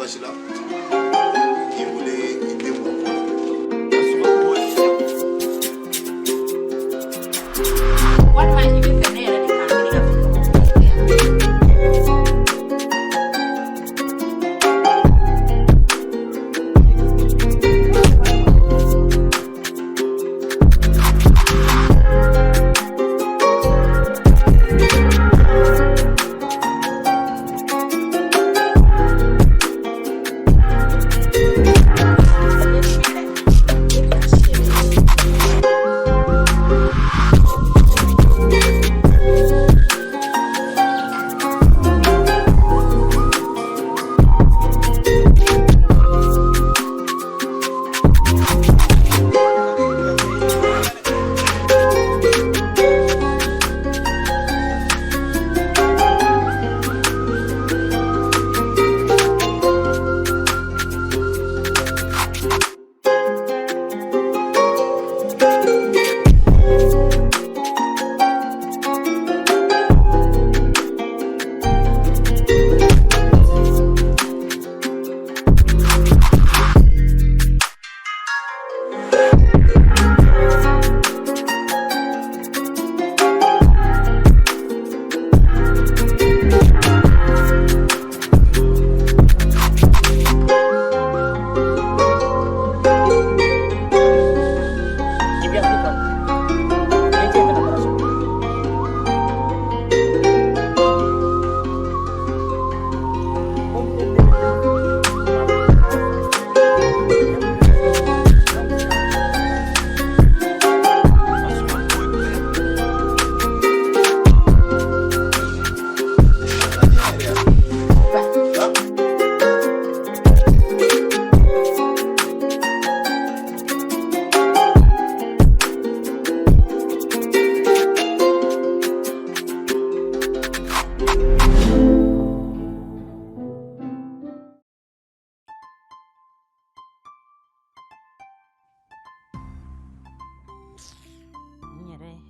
basi la k'i wele i den bɔ walima i bɛ fɛ ne yɛrɛ de k'a ɲini ka fɛn dɔ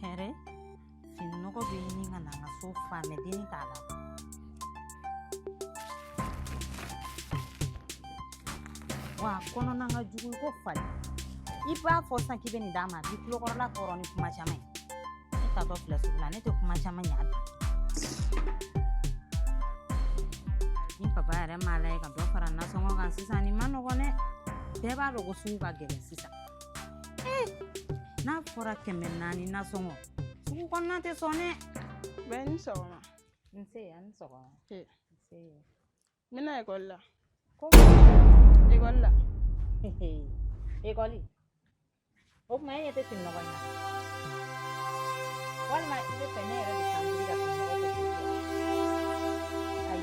Here, Finnogo being an sofa, Medin Tala. Wa kono nanga jugul ko fal. Ipa fo sanki beni dama bi klokor la koroni kuma chame. Ita to flesu la ne to kuma chama nyad. Ni papa re mala ka do fara na songo kan sisa ni mano gone. Beba logo suga gele sisa. Na fora kemenani na songo. Sugu konna te sone. Ben soma. Nse an sogo. He. Nse. Mina ekolla. Ko Ekolla. Ekoli. O ma yete tinno banya. Wal ma ile penere di sandira tinno ko ko. Ai,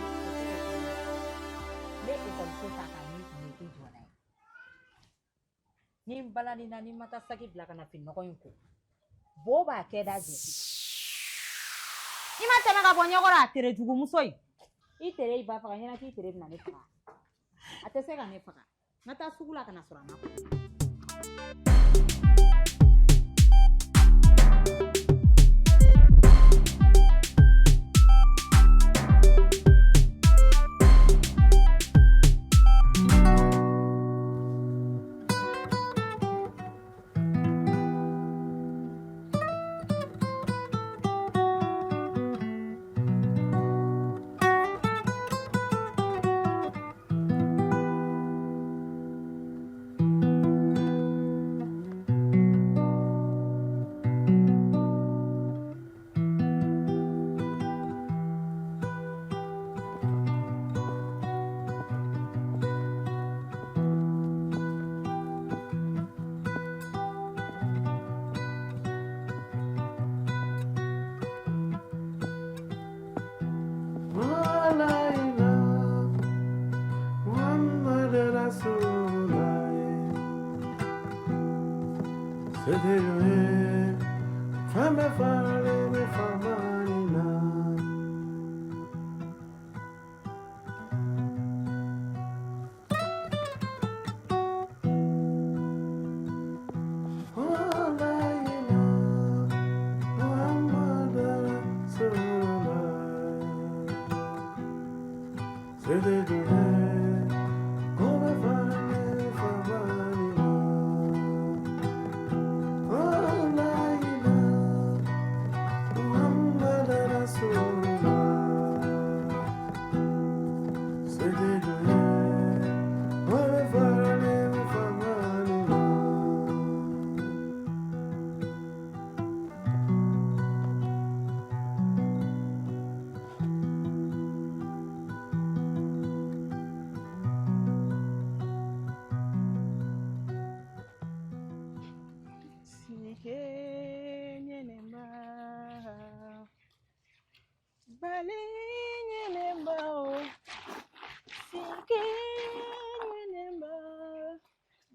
le ekol ko ta ka ni ke jona. Ni balani na ni mata saki blaka na finno ko yinko. Bo ba ke da je. Ima teme ka bonyo ko ra tere jugu musoi. I tere iba fa nyana ki tere na ne fa. Atese ka ne fa. Nata sugula kana surana.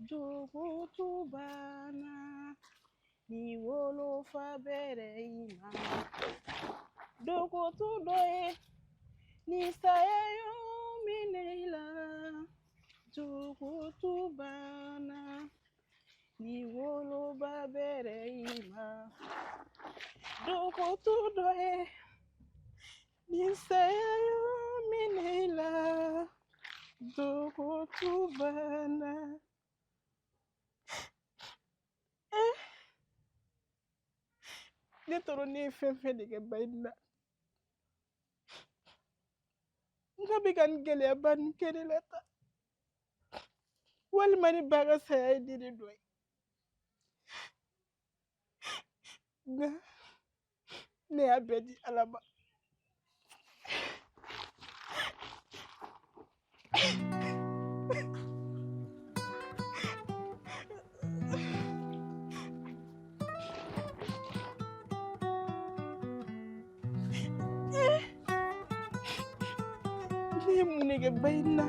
Jogo bana ni wolo fa bere ima dogo tu doe ni sayo minela jogo tu bana ni wolo ba bere ima dogo tu doe ni sayo minela dogo tu bana. Ne toro ne fɛn fɛn de kɛ Bayini na n ka bɛ ka nin gɛlɛyaba nin kɛ ne la tan walima ni ba ka saya ye ne de dɔ ye nka ne y'a bɛɛ di Ala ma. Ne ye mun de kɛ Bayini na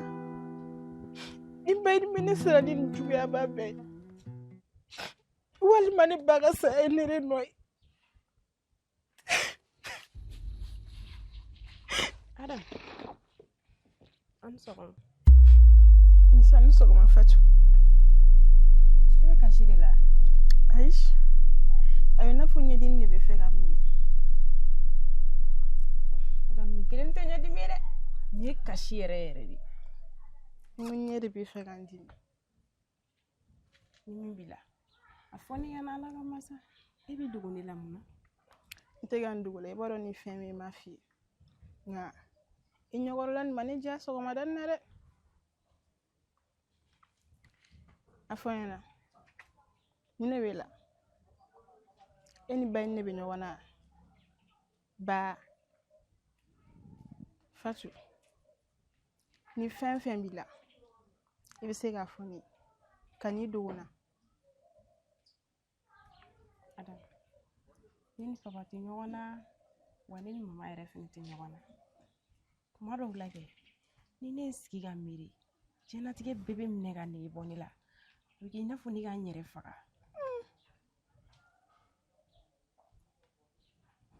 ni Bayini bɛ ne sara ni nin juguyaba bɛɛ ye walima ne ba ka saya ye ne de nɔ ye. Adam, an sɔgɔma. Nsa ni sɔgɔma Fatu. I bɛ kasi de la? Ayi, a ye i n'a fɔ ɲɛdimi de bɛ fɛ ka minɛ. Adam, nin kelen tɛ ɲɛdimi ye dɛ. Nin ye kasi yɛrɛ yɛrɛ de. N ko ɲɛ de bɛ fɛ ka n dimi. Ni min b'i la, a fɔ ne ɲɛna Ala ka masa. I bɛ dogo ne la mun na? N tɛ ka n dogo la, i b'a dɔn ni fɛn min m'a f'i ye. Nka i ɲɛkɔrɔla nin ma ne diya sɔgɔmada in na dɛ. A fɔ n ɲɛna mun de b'e la? E ni Bayini ne bɛ ɲɔgɔn na? Ba Fatu, ni fɛn fɛn b'i la i bɛ se k'a fɔ ne ye ka n'i dogo n na. Adam, ne ni papa tɛ ɲɔgɔn na wa ne ni mama yɛrɛ fɛnɛ tɛ ɲɔgɔn na. Tuma dɔw la kɛ ni ne ye sigi ka miiri diɲɛlatigɛ bɛɛ bɛ minɛ ka nege bɔ ne la. A bɛ kɛ i n'a fɔ ne ka n yɛrɛ faga.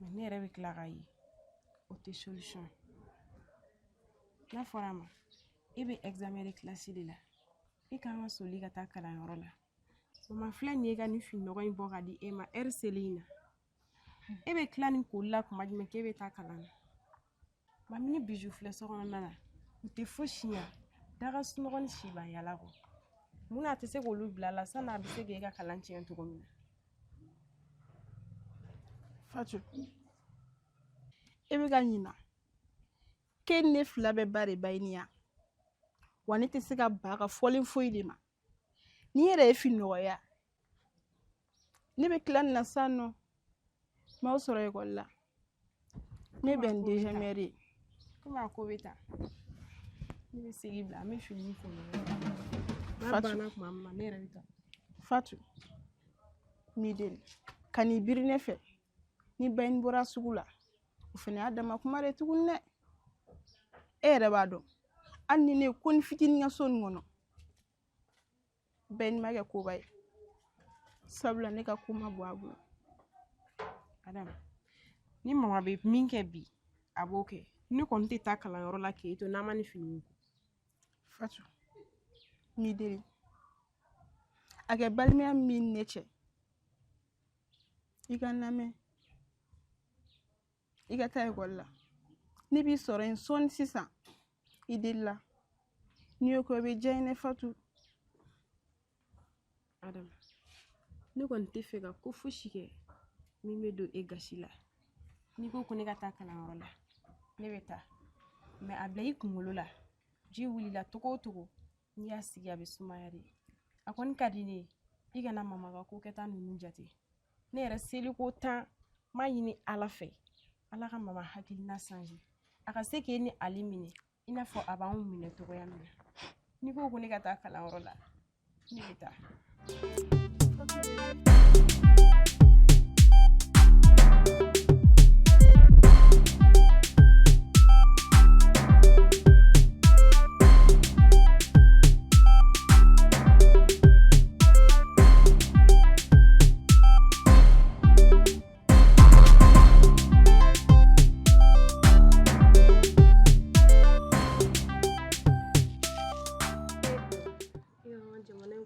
Mais ne yɛrɛ bɛ tila k'a ye o tɛ solution ye. N'a fɔra a ma e bɛ examen de classe de la e kan ka soli ka taa kalanyɔrɔ la. Mama filɛ nin ye ka nin fini nɔgɔ in bɔ ka di e ma heure seli in na. E bɛ tila nin koli la kuma jumɛn k'e bɛ taa kalan na? Mami ni bijou filɛ so kɔnɔna na u tɛ fosi ɲɛ daga sunɔgɔ ni si ban yala kɔ. Mun na a tɛ se k'olu bila la san'a bɛ se k'e ka kalan tiɲɛ cogo min na? Fatu, e bɛ ka ɲina k'e ni ne fila bɛ ba de Bayini ya wa ne tɛ se ka ba ka fɔlen foyi de ma. Ni yɛrɛ ye fini nɔgɔya ne bɛ tila nin na sisan nɔ n m'aw sɔrɔ ekɔli la ne bɛ n deuxième ye. Komi a ko bɛ tan ne bɛ segin bila an bɛ fini ko Fatu, banna kuma min na ne yɛrɛ bɛ taa. Fatu, n'i deli ka n'i biri ne fɛ ni Bayini bɔra sugu la o fana y'a dama kuma de tuguni dɛ. E yɛrɛ b'a dɔn hali ni ne ye ko ni fitinin ka so nin kɔnɔ Bayini ma kɛ koba ye sabula ne ka ko ma bɔ a bolo. Adam, ni mama bɛ min kɛ bi a b'o kɛ. Ne kɔni tɛ taa kalanyɔrɔ la k'e to n'a ma ni fini ko. Fatu, n'i deli a kɛ balimaya min ni ne cɛ i ka n lamɛn i ka taa ekɔli la ne b'i sɔrɔ yen sɔɔni sisan i deli la n'i y'o kɛ o bɛ diya n ye Fatu. Adam, ne kɔni tɛ fɛ ka ko fosi kɛ min bɛ don e gasi la. N'i ko ne ka taa kalanyɔrɔ la ne bɛ taa mais a bila i kunkolo la ji wulila togo o togo n'i y'a sigi a bɛ sumaya de. A kɔni ka di ne ye i kana mama ka ko kɛta ninnu jate. Ne yɛrɛ seliko 10 m'a ɲini Ala fɛ Ala ka mama hakilina changer a ka se k'e ni Ali minɛ i n'a fɔ a b'anw minɛ togoya min na. N'i ko ne ka taa kalanyɔrɔ la ne bɛ taa.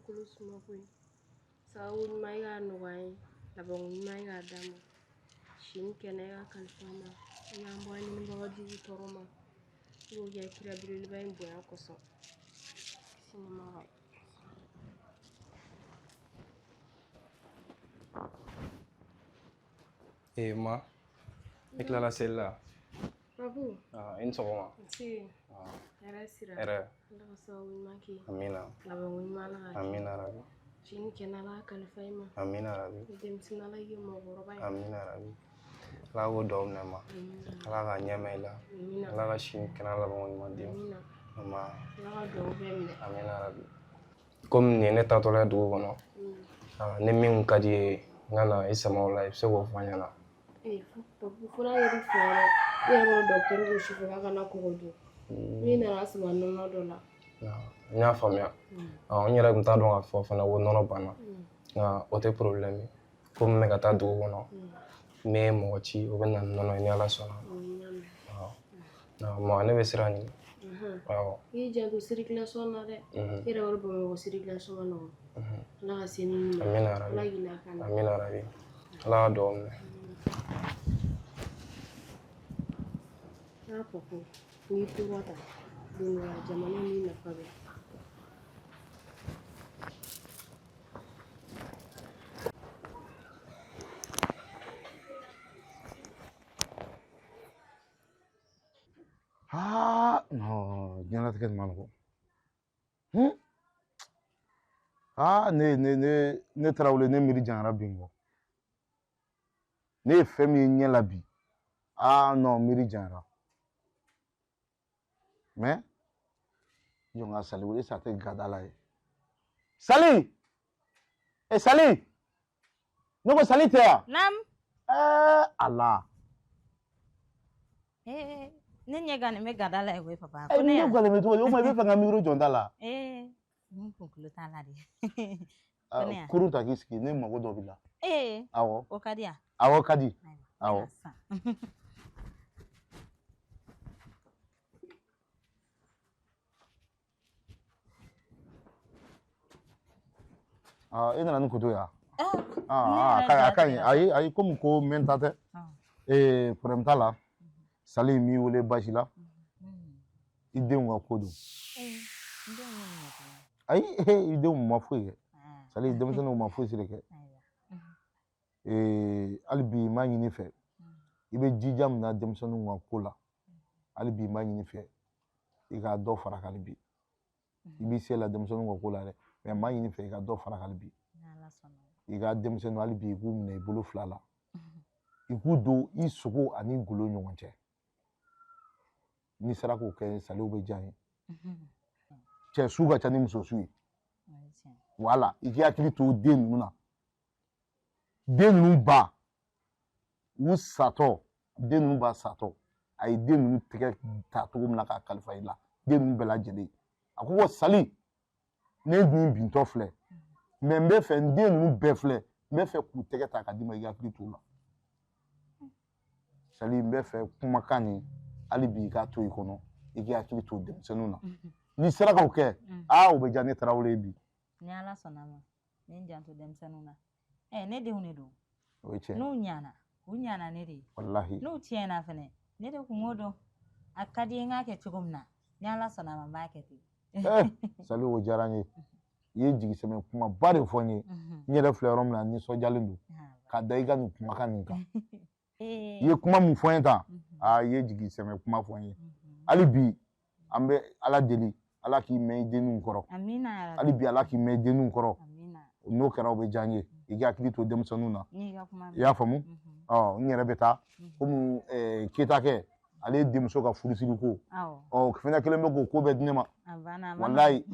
farikolo suma koyi sababu ɲuman i k'a nɔgɔya n ye labanko ɲuman i k'a d'a ma sini kɛnɛ i ka kalifa ma i y'an bɔ a ɲinibaga jugu tɔɔrɔ ma i k'o kɛ kira belebeleba in bonya kosɔn kisi ni nɛɛma b'a ye. Ma, e tilala seli la? Papu. I ni sɔgɔma. Nse. Hɛrɛ sira. Hɛrɛ. Ala ka sababu ɲuman kɛ. Amina. Labanko ɲuman Ala k'a kɛ. Amina rabi. Sini kɛnɛ Ala ka kalifa i ma. Amina rabi. I denmisɛnnin Ala k'i kɛ mɔgɔkɔrɔba ye. Amina rabi. Ala k'o duwawu minɛ ma. Ala k'a ɲɛmɛ i la. Ala ka sini kɛnɛ labanko ɲuman d'i ma. Ama. Ala ka duwawu bɛɛ minɛ. Amina rabi. Komi nin ye ne taatɔla ye dugu kɔnɔ. Ni min kun ka di ye n ka na i sama o la i bɛ se k'o fɔ n ɲɛna. Papu fo n'a yɛrɛ fɛ yɛrɛ i yɛrɛ b'a dɔgɔtɔrɔ ko sufɛ k'a kana kɔgɔ dun n'i nana sama nɔnɔ dɔ la. N y'a faamuya. N yɛrɛ tun t'a dɔn k'a fɔ fana ko nɔnɔ banna nka o tɛ problème ye komi n bɛ ka taa dugu kɔnɔ n bɛ mɔgɔ ci o bɛ na ni nɔnɔ ye ni Ala sɔnna. Ma ne bɛ siran ɲini. I y'i janto circulation na dɛ i yɛrɛ wari Bamakɔ circulation ma nɔgɔn Ala ka se ni ɲuman Amina rabi. Ala k'i lakana. Amina rabi. Ala ka duwawu minɛ. Papu n'i tora tan don dɔ la jamana ni nafa bɛ. Non, diɲɛlatigɛ nin ma nɔgɔn. Ne Tarawele ne miiri janyara bi n kɔ. Ne ye fɛn min ye ɲɛ la bi. Non miiri janyara. Mais jɔ n ka Sali wele sa tɛ gada la ye. Sali! Sali! Ne ko Sali tɛ yan? Naam. Ala. Ne ɲɛ gannen bɛ gada la ye koyi papa. Ne gannen bɛ cogo di? O tuma i bɛ fɛ ka micro jɔ n da la? N kunkolo t'a la de. Kurun ta k'i sigi ne mago dɔ b'i la. Awɔ. O ka di yan? Awɔ o ka di. Awɔ. E nana ni koto ya? A ka ɲi ayi komi ko mɛn ta tɛ. Problème t'a la. Sali m'i wele basi la. I denw ka ko don. Ayi i denw ma foyi kɛ. Sali denmisɛnninw ma foyi siri kɛ. Hali bi n b'a ɲini fɛ i bɛ jija min na denmisɛnninw ka ko la hali bi n b'a ɲini fɛ i ka dɔ fara kan bi i b'i se la denmisɛnninw ka ko la dɛ mais n b'a ɲini fɛ i ka dɔ fara kan bi i ka denmisɛnninw hali bi i k'u minɛ i bolo fila la i k'u don i sogo ani golo ɲɔgɔn cɛ n'i sera k'o kɛ Saliw bɛ diya n ye cɛ su ka ca ni muso su ye voilà i k'i hakili to den ninnu na den ninnu ba u satɔ den ninnu ba satɔ a ye den ninnu tɛgɛ ta cogo min na k'a kalifa i la den ninnu bɛɛ lajɛlen a ko Sali ne dun bintɔ filɛ mais n bɛ fɛ n den ninnu bɛɛ filɛ n bɛ fɛ k'u tɛgɛ ta ka d'i ma i hakili t'o la Sali n bɛ fɛ kumakan nin hali bi i k'a to i kɔnɔ i k'i hakili to denmisɛnninw na n'i sera k'o kɛ o bɛ diya ne Tarawele ye bi. Ni Ala sɔnna ma n ye n janto denmisɛnninw na ne denw de don o ye tiɲɛ n'u ɲana u ɲana ne de ye walahi n'u tiɲɛna fɛnɛ ne de kun b'o dɔn a ka di n k'a kɛ cogo min na ni Ala sɔnna ma n b'a kɛ ten. Sali o diyara n ye i ye jigisɛmɛ kumaba de fɔ n ye n yɛrɛ filɛ yɔrɔ min na n nisɔndiyalen don ka da i ka nin kumakan nin kan i ye kuma min fɔ n ye tan i ye jigisɛmɛ kuma fɔ n ye hali bi an bɛ Ala deli Ala k'i mɛn i denninw kɔrɔ hali bi Ala k'i mɛn i denninw kɔrɔ n'o kɛra o bɛ diya n ye i k'i hakili to denmisɛnninw na i y'a faamu n yɛrɛ bɛ taa komi Keyitakɛ ale ye denmuso ka furusiri ko fɛnɛ kelen bɛ k'o ko bɛɛ di ne ma walayi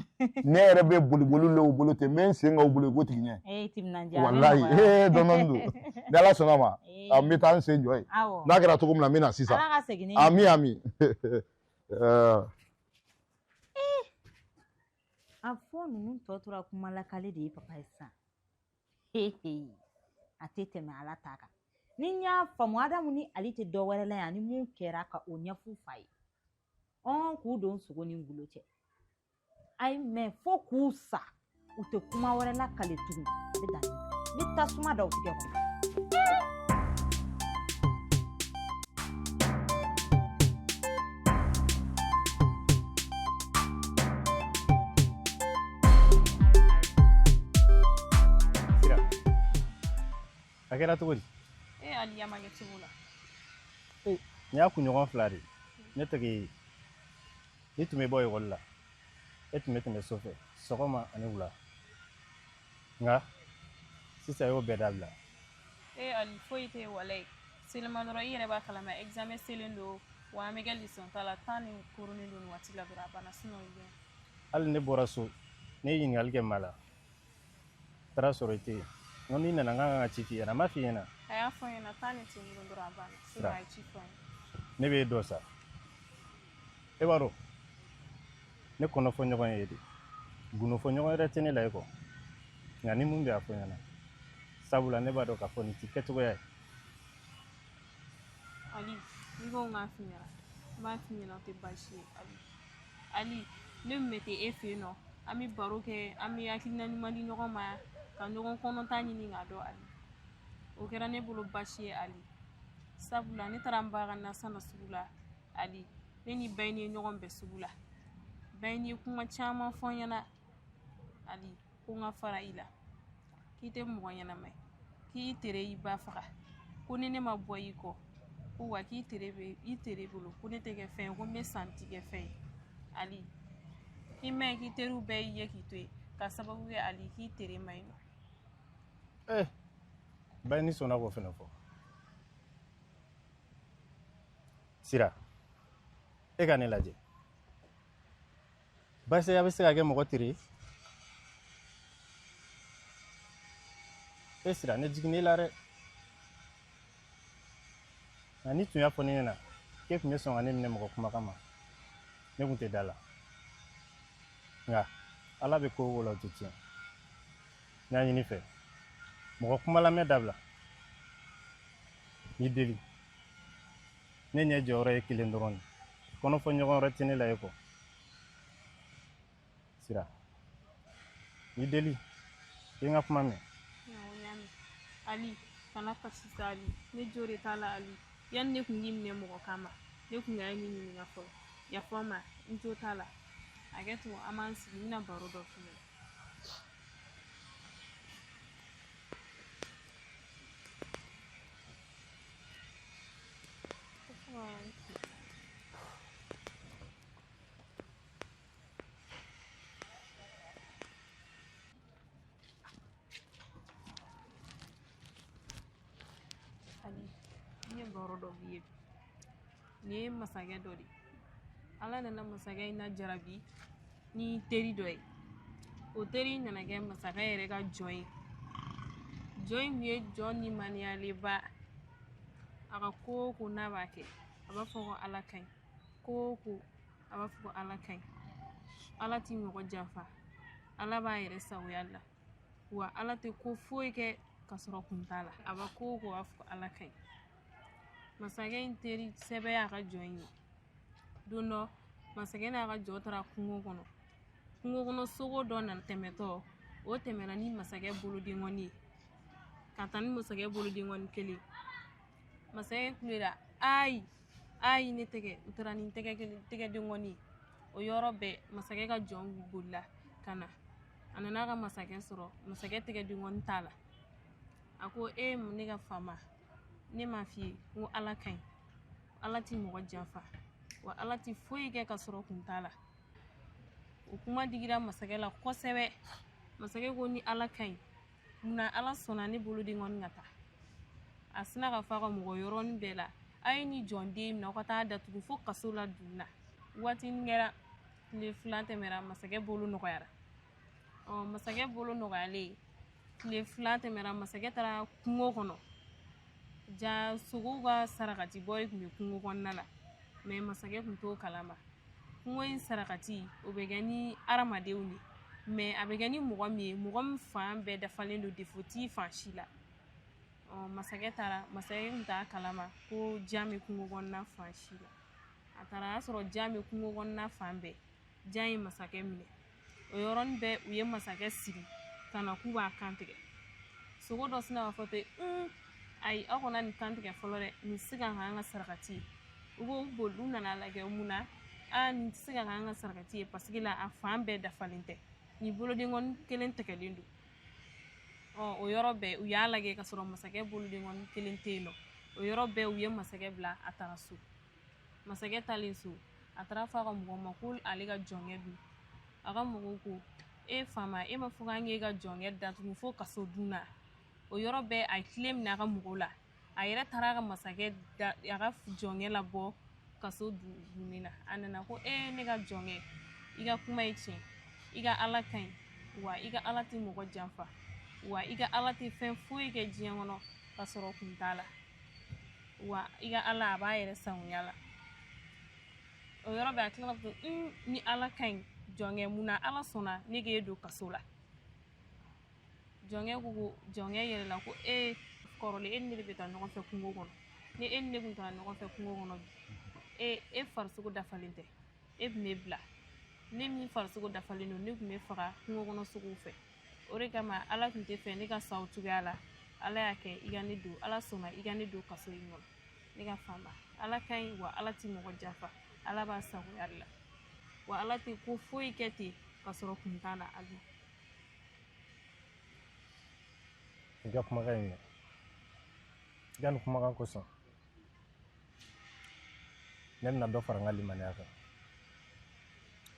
ne yɛrɛ bɛ boliboli la o bolo ten n bɛ n sen ka o bolo ko tigi ɲɛ walayi dɔɔnin don ni Ala sɔnna ma n bɛ taa n sen jɔ yen n'a kɛra cogo min na n bɛ na sisan ami a fɔ ninnu tɔ tora kuma lakali de ye papa ye sisan a tɛ tɛmɛ Ala ta kan ni n y'a faamu Adamu ni ale tɛ dɔ wɛrɛ la yan ni mun kɛra ka o ɲɛf'u fa ye k'u don sogo ni golo cɛ ayi mais fo k'u sa u tɛ kuma wɛrɛ la kale tugun a bɛ dan ni tasuma da u tigɛ kɔnɔ. A kɛra cogo di? Ali ma kɛ cogo la. N y'a kunɲɔgɔn 2 de ne tɛgɛ i tun bɛ bɔ ekɔli la e tun bɛ tɛmɛ so fɛ sɔgɔma ani wula nka sisan y'o bɛɛ dabila. Ali foyi tɛ wala ye seliman dɔrɔn i yɛrɛ b'a kalama examen selen don wa an bɛ kɛ leçon ta la temps ni kurunin don waati la dɔrɔn a banna sinon hali ne bɔra so ne ye ɲininkali kɛ maa la taara sɔrɔ i tɛ yen n ko n'i nana n kan ka ci f'i ɲɛna n m'a f'i ɲɛna. a y'a fɔ n ɲɛna temps ni tɛ n bolo dɔrɔn a banna sinon a ye ci fɔ n ye. ne b'e dɔ sa e b'a dɔn ne kɔnɔfɔ ɲɔgɔn ye de gunofɔ ɲɔgɔn yɛrɛ tɛ ne la e kɔ nka ni mun bɛ a fɔ ɲɛna sabula ne b'a dɔn k'a fɔ nin tɛ kɛcogoya ye. Ali n'i ko n k'a f'i ɲɛna n b'a f'i ɲɛna o tɛ baasi ye Ali ne min bɛ taa e fɛ yen nɔ an bɛ baro kɛ an bɛ hakilina ɲuman di ɲɔgɔn ma ka ɲɔgɔn kɔnɔta ɲini k'a dɔn Ali o kɛra ne bolo baasi ye Ali sabula ne taara n ba ka nasa na sugu la Ali ne ni Bayini ye ɲɔgɔn bɛɛ sugu la Bayini ye kuma caman fɔ n ɲɛna Ali ko n ka fara i la k'i tɛ mɔgɔ ɲɛnama ye k'i tere y'i ba faga ko ni ne ma bɔ i kɔ ko wa k'i tere bolo ko ne tɛ kɛ fɛn ye ko n bɛ san ti kɛ fɛn ye Ali i mɛn k'i teriw bɛɛ y'i ye k'i to yen ka sababu kɛ Ali k'i tere ma ɲi nɔ. Bayini sɔnna k'o fɛnɛ fɔ Sira e ka ne lajɛ Baseya bɛ se ka kɛ mɔgɔ tere ye Sira ne jiginn'i la dɛ nka ni tun y'a fɔ ne ɲɛna k'e tun bɛ sɔn ka ne minɛ mɔgɔ kumakan ma ne tun tɛ da la nka Ala bɛ ko o ko la o tɛ tiɲɛ n y'a ɲini fɛ mɔgɔ kuma lamɛn dabila ni deli ne ɲɛ jɔyɔrɔ ye kelen dɔrɔn de kɔnɔfɔ ɲɔgɔn wɛrɛ tɛ ne la e kɔ Sira ni deli i n ka kuma mɛn. Ali kana kasi sa Ali ne jo de t'a la Ali yanni ne tun k'i minɛ mɔgɔ kama ne tun y'a ɲini ɲininka fɔlɔ yafa n ma n jo t'a la a kɛ to an b'an sigi n bɛna baro dɔ f'i ɲɛna. Baro dɔ b'i ye nin ye masakɛ dɔ de Ala nana masakɛ in na jarabi ni teri dɔ ye o teri nana kɛ masakɛ yɛrɛ ka jɔn ye jɔn in ye jɔn ni maniyalenba a ka ko o ko n'a b'a kɛ a b'a fɔ ko Ala ka ɲi ko o ko a b'a fɔ ko Ala ka ɲi Ala t'i mɔgɔ janfa Ala b'a yɛrɛ sagoya la wa Ala tɛ ko foyi kɛ ka sɔrɔ kun t'a la a b'a ko o ko a b'a fɔ ko Ala ka ɲi masakɛ in teri sɛbɛ y'a ka jɔn ye don dɔ masakɛ n'a ka jɔn taara kungo kɔnɔ sogo dɔ nana tɛmɛtɔ o tɛmɛna ni masakɛ bolodengɔni ye ka taa ni masakɛ bolodengɔni kelen masakɛ kulela ayi ne tɛgɛ u taara ni tɛgɛdengɔni ye o yɔrɔ bɛɛ masakɛ ka jɔn bolila ka na a nana ka masakɛ sɔrɔ masakɛ tɛgɛdengɔni t'a la a ko ne ka fama ne m'a f'i ye ko Ala ka ɲi Ala t'i mɔgɔ janfa wa Ala t'i foyi kɛ ka sɔrɔ kun t'a la o kuma digira masakɛ la kosɛbɛ masakɛ ko ni Ala ka ɲi munna Ala sɔnna ne bolodengɔni ka taa a sina ka fɔ a ka mɔgɔ yɔrɔnin bɛɛ la a ye ni jɔn den minɛ aw ka taa datugu fo kaso la dunna waatinin kɛra tile 2 tɛmɛra masakɛ bolo nɔgɔyara masakɛ bolo nɔgɔyalen tile 2 tɛmɛra masakɛ taara kungo kɔnɔ ja sogow ka sarakati bɔ tun bɛ kungo kɔnɔna la mais masakɛ tun t'o kalama kungo in sarakati o bɛ kɛ ni hadamadenw de mais a bɛ kɛ ni mɔgɔ min ye mɔgɔ min fan bɛɛ dafalen don defo t'i fan si la masakɛ tun t'a kalama ko jan bɛ kungo kɔnɔna fan si la a taara a y'a sɔrɔ jan bɛ kungo kɔnɔna fan bɛɛ jan ye masakɛ minɛ o yɔrɔnin bɛɛ u ye masakɛ sigi ka na k'u b'a kantigɛ sogo dɔ sina b'a fɔ ten ayi aw kana nin kantigɛ fɔlɔ dɛ nin tɛ se ka k'an ka sarakati ye u b'o boli u nana lajɛ mun na nin tɛ se ka k'an ka sarakati ye paseke la a fan bɛɛ dafalen tɛ nin bolodenkɔni kelen tɛgɛlen don o yɔrɔ bɛɛ u y'a lajɛ ka sɔrɔ masakɛ bolodenkɔni kelen tɛ yen nɔ o yɔrɔ bɛɛ u ye masakɛ bila a taara so masakɛ talen so a taara fɔ a ka mɔgɔw ma ko ale ka jɔnkɛ dun a ka mɔgɔw ko faama e ma fɔ k'an k'e ka jɔnkɛ datugu fo kaso dun na o yɔrɔ bɛɛ a ye tile minɛ a ka mɔgɔw la a yɛrɛ taara a ka masakɛ a ka jɔnkɛ labɔ kaso dunni na a nana ko ne ka jɔnkɛ i ka kuma ye tiɲɛ i ka ala ka ɲi wa i ka ala tɛ mɔgɔ janfa wa i ka ala tɛ fɛn foyi kɛ diɲɛ kɔnɔ ka sɔrɔ kun t'a la wa i ka ala a b'a yɛrɛ sanuya la o yɔrɔ bɛɛ a tila ka fɔ ni ala ka ɲi jɔnkɛ mun na ala sɔnna ne k'e don kaso la jɔnkɛ ko jɔnkɛ yɛrɛ la ko kɔrɔlen e ni ne de bɛ taa ɲɔgɔn fɛ kungo kɔnɔ ni e ni ne kun taara ɲɔgɔn fɛ kungo kɔnɔ bi e farisogo dafalen tɛ e tun bɛ bila ne min farisogo dafalen don ne tun bɛ faga kungo kɔnɔ sogow fɛ o de kama ala tun tɛ fɛ ne ka sa o cogoya la ala y'a kɛ i ka ne don ala sɔnna i ka ne don kaso in kɔnɔ ne ka faama ala ka ɲi wa ala tɛ mɔgɔ janfa ala b'a sagoya de la wa ala tɛ ko foyi kɛ ten ka sɔrɔ kun t'a la a dun I ka kumakan in mɛn i ka nin kumakan kosɔn ne bɛna dɔ fara n ka limaniya kan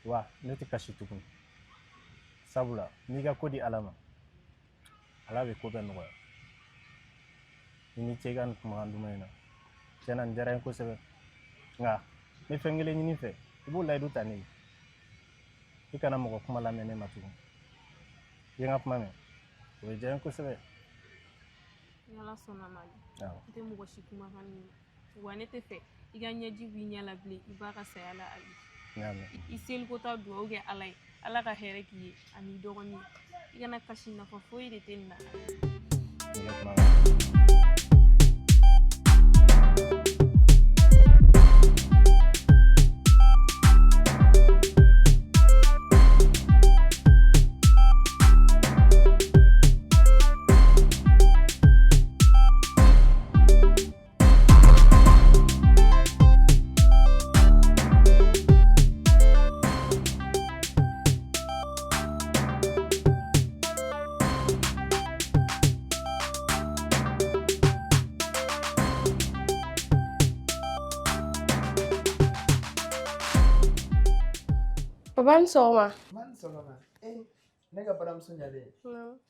wa ne tɛ kasi tugun sabula n'i ka ko di ala ma ala bɛ ko bɛɛ nɔgɔya i ni ce i ka nin kumakan duman in na tiɲɛna nin diyara n ye kosɛbɛ nka n bɛ fɛn kelen ɲini fɛ i b'o layidu ta ne ye i kana mɔgɔ kuma lamɛn ne ma tugun i ye n ka kuma mɛn o bɛ diya n ye kosɛbɛ ni ala sɔnna ma n tɛ mɔgɔ si kumakan min wa ne tɛ fɛ i ka ɲɛji b'i ɲɛ la bilen i b'a ka saya la ali i seliko ta duwawu kɛ ala ye ala ka hɛrɛ k'i ye ani dɔgɔnin i kana kasi nafa foyi de tɛ nin na Papa ni sɔgɔma. Man sɔgɔma. Ne ka baramuso ɲalen.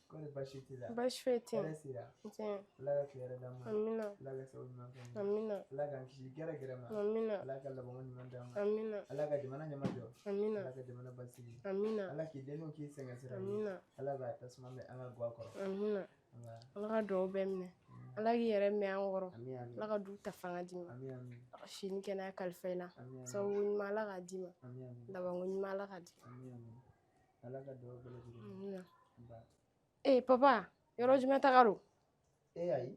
Ko ni baasi t'i la. Baasi foyi tɛ yen. Hɛrɛ sira. Tiɲɛ. Ala ka tile yɛrɛ d'an ma. Amina. Ala ka sababu ɲuman kɛ. Amina. Ala k'an kisi gɛrɛ gɛrɛ ma. Amina. Ala ka labanko ɲuman d'an ma. Amina. Ala ka jamana ɲɛma jɔ. Amina. Ala ka jamana basigi. Amina. Ala k'i denninw k'i sɛgɛn sira. Amina. Ala k'a tasuma mɛn an ka guwa kɔrɔ. Amina. Ala ka duwawu bɛɛ minɛ. Ala k'i yɛrɛ mɛn an kɔrɔ. Ami ami. Ala ka du ta fanga d'i ma. Ami ami. Ala ka si ni kɛnɛya kalifa i la. Ami ami. Sababu ɲuman Ala k'a d'i ma. Ami ami. Labanko ɲuman Ala k'a di. Ami ami. Ala ka duwawu bɛɛ lajɛlen. Amina. Ba. Papa yɔrɔ jumɛn taga don? Ayi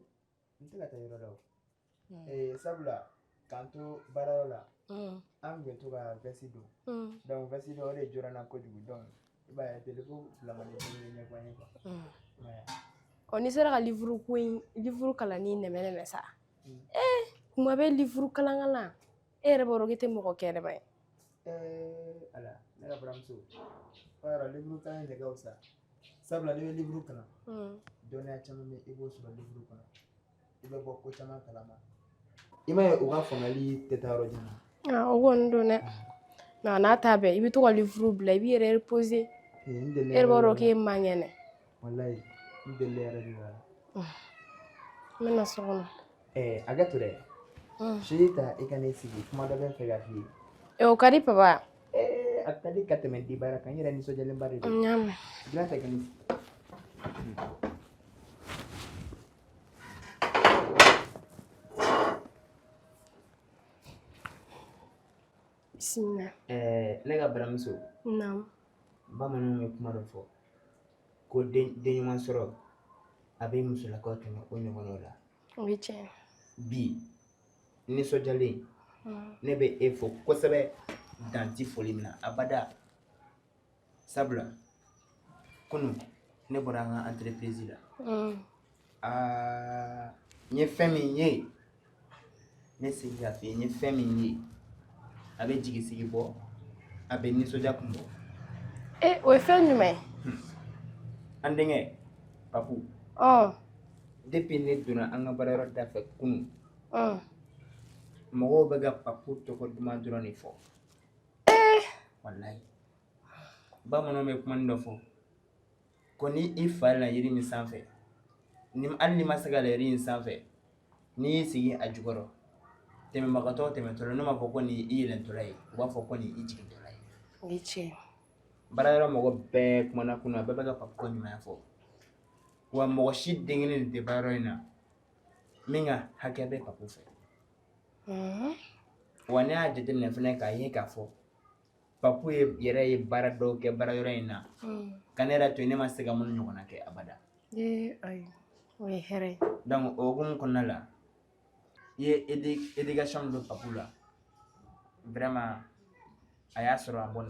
n tɛ ka taa yɔrɔ la o. Sabula k'an to baarayɔrɔ la an tun bɛ to ka vɛsi don donc vɛsi don o de jɔra n na kojugu donc i b'a ye téléphone fila ma ne bolo ɲɛfɔ an ye quoi. N'i sera ka livre kalanni nɛmɛ sa kuma bɛ livre kalan e yɛrɛ b'a dɔn k'i tɛ mɔgɔ kɛnɛma ye. Ala ne ka baramuso o yɔrɔ livre kalan de ka fisa sabula n'i bɛ livre kalan dɔnniya caman bɛ i b'o sɔrɔ livre kɔnɔ i bɛ bɔ ko caman kalama i m'a ye u ka faamuyali tɛ taa yɔrɔ jan. O kɔni don dɛ mais n'a ta bɛɛ i bɛ to ka livre bila i b'i yɛrɛ reposer e yɛrɛ b'a dɔn k'e man kɛnɛ. Walayi n delila yɛrɛ de la. N bɛna so kɔnɔ. Hakɛto dɛ sini ta i ka n'i sigi kuma dɔ bɛ n fɛ ka f'i ye. O ka di papa. A ka di ka tɛmɛ di baara kan n yɛrɛ nisɔndiyalenba de don. N y'a mɛn. Dilan tɛ ka n'i sigi. Bisimila. Ne ka baramuso. Naamu. Bamananw bɛ kuma dɔ fɔ ko den ɲuman sɔrɔ a bɛ musolakaw tɛmɛ o ɲɔgɔnnaw la. O ye tiɲɛ ye. Bi nisɔndiyalen ne bɛ e fo kosɛbɛ dan tɛ foli min na abada sabula kunu ne bɔra an ka entreprise la n ye fɛn min ye ne sigi ka f'i ye n ye fɛn min ye a bɛ jigisigi bɔ a bɛ nisɔndiya kun bɔ o ye fɛn jumɛn an denkɛ papu depuis ne donna an ka baarayɔrɔ da fɛ kunu mɔgɔw bɛ ka papu tɔgɔ duman dɔrɔn de fɔ wallahi bamananw bɛ kuma dɔ fɔ ko ni i falila yiri min sanfɛ hali ni ma se ka yɛlɛ yiri in sanfɛ n'i y'i sigi a jukɔrɔ tɛmɛbagatɔ tɛmɛtɔla ne m'a fɔ ko nin i yɛlɛntɔla ye u b'a fɔ ko nin i jigintɔla ye o ye tiɲɛ ye baarayɔrɔ mɔgɔ bɛɛ kumana kunu a bɛɛ bɛ ka papu ko ɲumanya fɔ wa mɔgɔ si den kelen de tɛ baarayɔrɔ in na min ka hakɛ bɛ papu fɛ wa ne y'a jateminɛ fɛnɛ k'a ye k'a fɔ papu yɛrɛ ye baara dɔw kɛ baarayɔrɔ in na ka ne yɛrɛ to yen ne ma se ka minnu ɲɔgɔnna kɛ abada ayi o ye hɛrɛ ye donc o hukumu kɔnɔna la i ye éducation min don papu la vraiment a y'a sɔrɔ a bɔ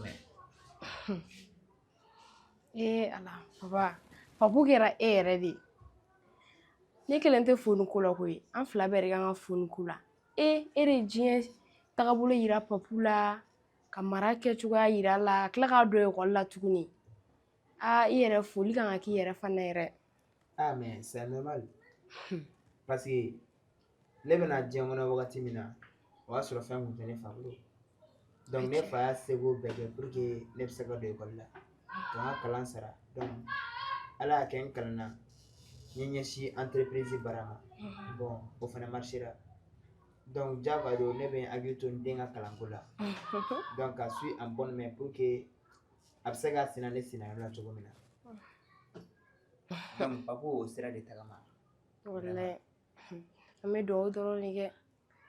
mɛn ala papa papu kɛra e yɛrɛ de ye ne kelen tɛ foni ko la koyi an fila bɛɛ de kan ka foni ko la e de diɲɛ tagabolo yira papu la ka mara kɛcogoya yira la tila k'a don ekɔli la tuguni i yɛrɛ foli kan ka k'i yɛrɛ fana yɛrɛ mais c'est normal parce que ne bɛna diɲɛ kɔnɔ wagati min na o y'a sɔrɔ fɛn kun tɛ ne fa bolo donc ne fa y'a seko bɛɛ kɛ pour que ne bɛ se ka don ekɔli la ka n ka kalan sara donc ala y'a kɛ n kalanna n ye ɲɛsin entreprise baara ma bon o fana marchera donc diyagoya don ne bɛ n hakili to n den ka kalanko la donc ka suis en bonne main pour que a bɛ se ka sina ne sinayɔrɔ la cogo min na donc papu o sira de tagama wallahi an bɛ dugawu dɔrɔn de kɛ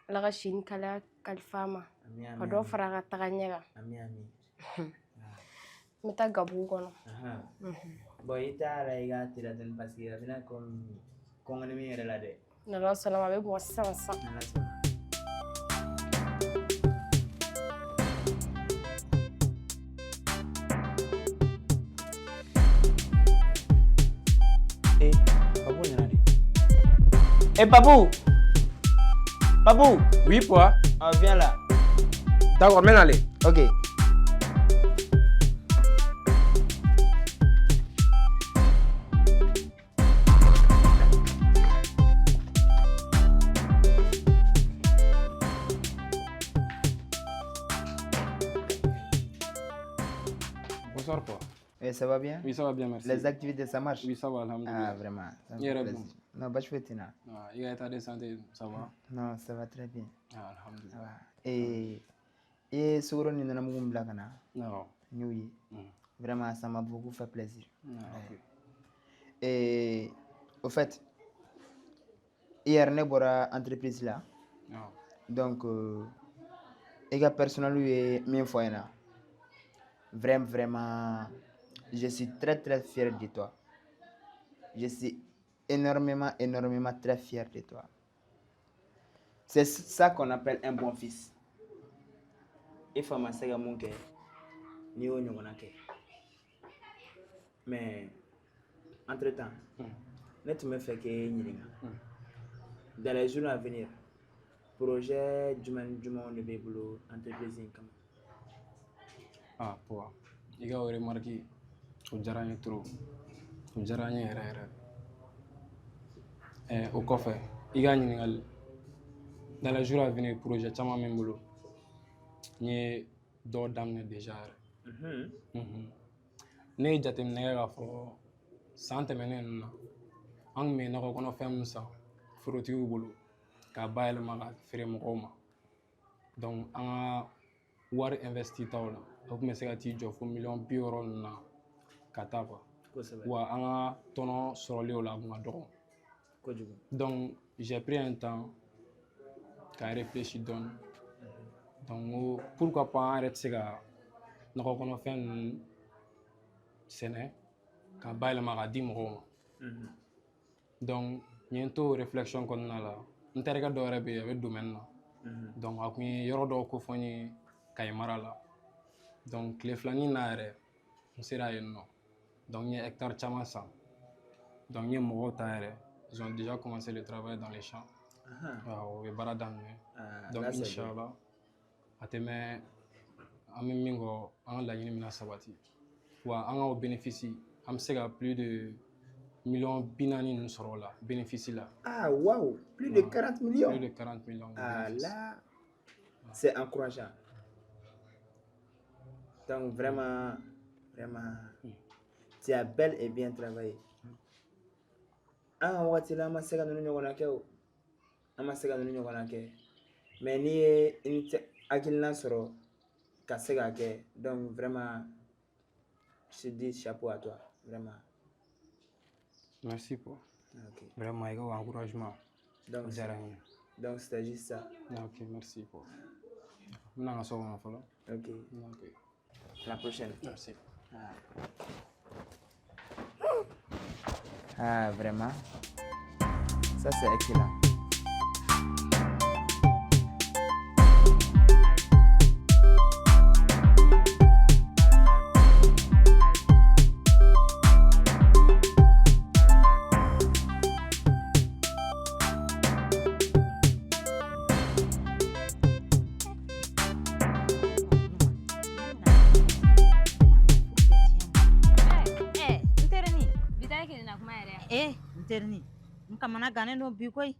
ala ka si ni kalaya kalifa ma ka dɔ fara a ka taga ɲɛ kan ami n bɛ taa gabugu kɔnɔ bon i t'a la i ka teliya dɔɔni parce que a bɛna kɔngɔnni min yɛrɛ la dɛ n'ala sɔnna ma a bɛ bɔ sisan Papu nana de. Papu! Papu! Oui, quoi? Viens là. D'accord, mène aller. Ok. Bonsoir, quoi. Et ça va bien? Oui, ça va bien, merci. Les activités, ça marche? Oui, ça va, alhamdoulilah. Ah, vraiment. Ça me Il fait est plaisir. bon. Non, bah, je fais tina. Il y a état de santé, ça va? Non, ça va très bien. Ah, alhamdoulilah. Et Souro ni nana mugu bila kana? Non. Oui. Vraiment, ça m'a beaucoup fait plaisir. Ok. Et au fait, hier, ne bora entreprise là. Non. Donc, et que personnel lui est min foyena. Vraiment, je suis très fier de toi. Je suis énormément très fier de toi. C'est ça qu'on appelle un bon fils. Il faut m'assurer que mon cœur ni au nyongona ke. Mais entre temps, net me fait que nyilinga. Dans les jours à venir, projet du boulot entreprise income. Ah, pour il y a une remarque au jaranye trop. Au jaranye au café. Il y a une dans les jours à venir, projet chama même boulot. Ni do damne déjà. Ne jatem ne ga fo sante menen na. Ang me na ko kono fem sa. Froti u bolo. Ka bayel ma ga fere mo ma. Donc an war investi tawla. Donc me se ga ti jo fo million bi euro na kata quoi. Wa an tono sorole o la ma do. Donc j'ai pris un temps qu'à réfléchir donc pourquoi pas arrêter ça na ko kono fen sene ka bayel ma ga di mo donc bientôt réflexion kon na la interga do rebe avec domaine na donc akuni yoro do ko foni kay marala donc les flani na re n sera yen nɔ donc n ye hectare caman san donc n ye mɔgɔw ta yɛrɛ ils ont déjà commencé le travail dans les champs u ye baara daminɛ donc inchallah a tɛmɛ an bɛ min kɔ an ka laɲini bɛna sabati wa an ka o bénéfice an bɛ se ka plus de millions 40 ninnu sɔrɔ o la bénéfice la. Ah waouh, plus de 40 millions. Plus de 40 millions de Ah bénéfices. là, c'est encourageant. Donc vraiment, tu as bel et bien travaillé. Ah waati la an ma se ka ninnu ɲɔgɔnna kɛ o, an ma se ka ninnu ɲɔgɔnna kɛ, mais n'i ye hakilina sɔrɔ ka se k'a kɛ, donc vraiment, je dis chapeau à toi, vraiment. Merci pour Ok. vraiment i ka encouragement. Donc, diyara n ye. donc c'était juste ça. Ok, merci pour. N bɛna n ka so kɔnɔ fɔlɔ. Ok. Ok. À la prochaine. Merci. Ah, vraiment. Ça, c'est excellent. Nterni nkamana ganen no bi koy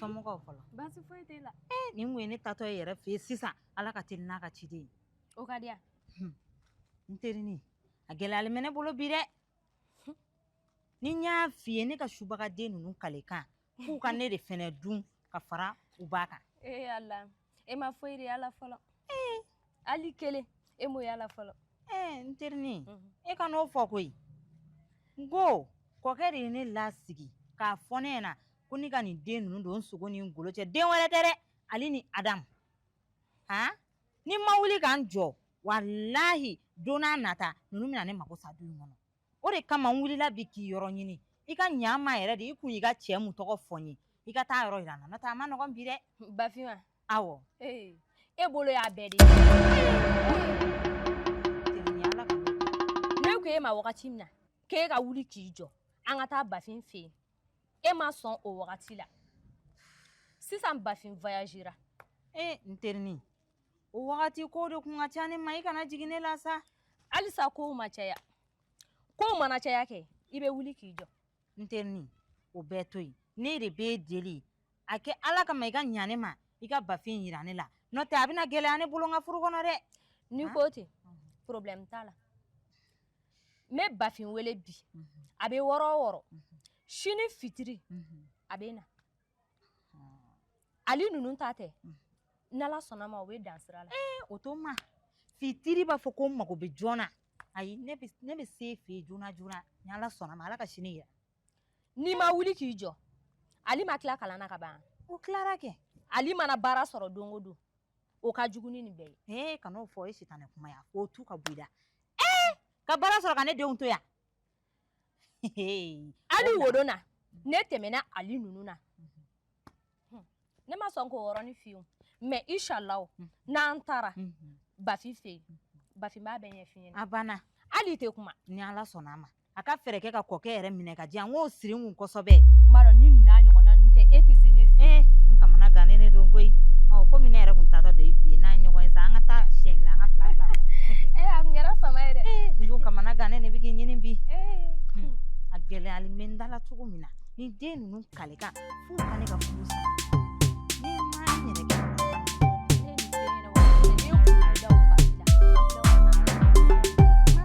somɔgɔw fɔlɔ Baasi foyi tɛ la. nin kun ye ne tatɔ ye yɛrɛ fɛ sisan ala ka teli n'a ka ciden O ka di yan. nterini a gɛlɛyalen bɛ ne bolo bi dɛ ni n y'a f'i ye ne ka subagaden ninnu kalekan k'u ka ne de fɛnɛ dun ka fara u b'a kan Ala. E ma foyi de yala fɔlɔ. Hali kelen e m'o yala fɔlɔ. nterini e ka n'o fɔ koyi n ko kɔkɛ de ye ne lasigi k'a fɔ ne ɲɛna ko ne ka nin den ninnu don n sogo ni n golo cɛ den wɛrɛ tɛ dɛ ale ni adamu ni n ma wuli ka n jɔ walahi don n'a nata ninnu bɛna ne mago sa du in kɔnɔ o de kama n wulila bi k'i yɔrɔ ɲini i ka ɲa n ma yɛrɛ de i kun y'i ka cɛ mun tɔgɔ fɔ n ye i ka taa yɔrɔ yira n na n'o tɛ a ma nɔgɔn bi dɛ Bafima. awɔ E bolo y'a bɛɛ de ye. Ne ko e ma wagati min na k'e ka wuli k'i jɔ an ka taa Bafin fɛ yen e ma sɔn o wagati la sisan Bafin voyagera. n terini o wagati ko de kun ka ca ne ma i kana jigin ne la sa halisa kow ma caya kow mana caya kɛ i bɛ wuli k'i jɔ. n terini o bɛɛ to yen ne de b'e deli a kɛ ala kama i ka ɲa ne ma i ka Bafin yira ne la n'o tɛ a bɛna gɛlɛya ne bolo n ka furu kɔnɔ dɛ n'i ko ten problème t'a la n bɛ Bafin wele bi a bɛ wɔɔrɔ o wɔɔrɔ sini fitiri a bɛ na ali ninnu ta tɛ n'ala sɔnna ma o bɛ dan sira la. o to n ma fitiri b'a fɔ ko n mago bɛ joona ayi ne bɛ se fɛ yen joona joona ni ala sɔnna ma ala ka sini yira n'i ma wuli k'i jɔ ali ma tila kalan na ka ban o tilara kɛ ali mana baara sɔrɔ don o don o ka jugu ni nin bɛɛ ye. kan'o fɔ o ye sitanɛ kuma ye k'o tu ka bɔ i da ka baara sɔrɔ ka ne denw to yan ali wodon na ne tɛmɛna ali ninnu na ne ma sɔn k'o yɔrɔnin f'i ye mais inshallah n'an taara Bafin fɛ yen Bafin b'a bɛɛ ɲɛf'i ɲɛna. a banna hali tɛ kuma ni ala sɔnna a ma a ka fɛɛrɛ kɛ ka kɔkɛ yɛrɛ minɛ ka di yan n k'o siri n kun kosɛbɛ n b'a dɔn ni nin n'a ɲɔgɔnna ninnu tɛ e tɛ se ne fɛ yen. n kamana gannen ne don koyi komi ne yɛrɛ kun taatɔ de i fɛ yen n'an ye ɲɔgɔn ye sa an ka taa siɲɛ kelen an ka fila fila bɔ a kun kɛra fama ye dɛ. n dun kamana gannen ne bɛ k'i ɲini bi a gɛlɛyalen bɛ n da la cogo min na ni den ninnu kalekan f'u ka ne ka furu sa ni n ma n yɛrɛ kɛ ne nin fɛn ɲɛna wagati ne kun bɛ da o wagati la an filɛ o nana.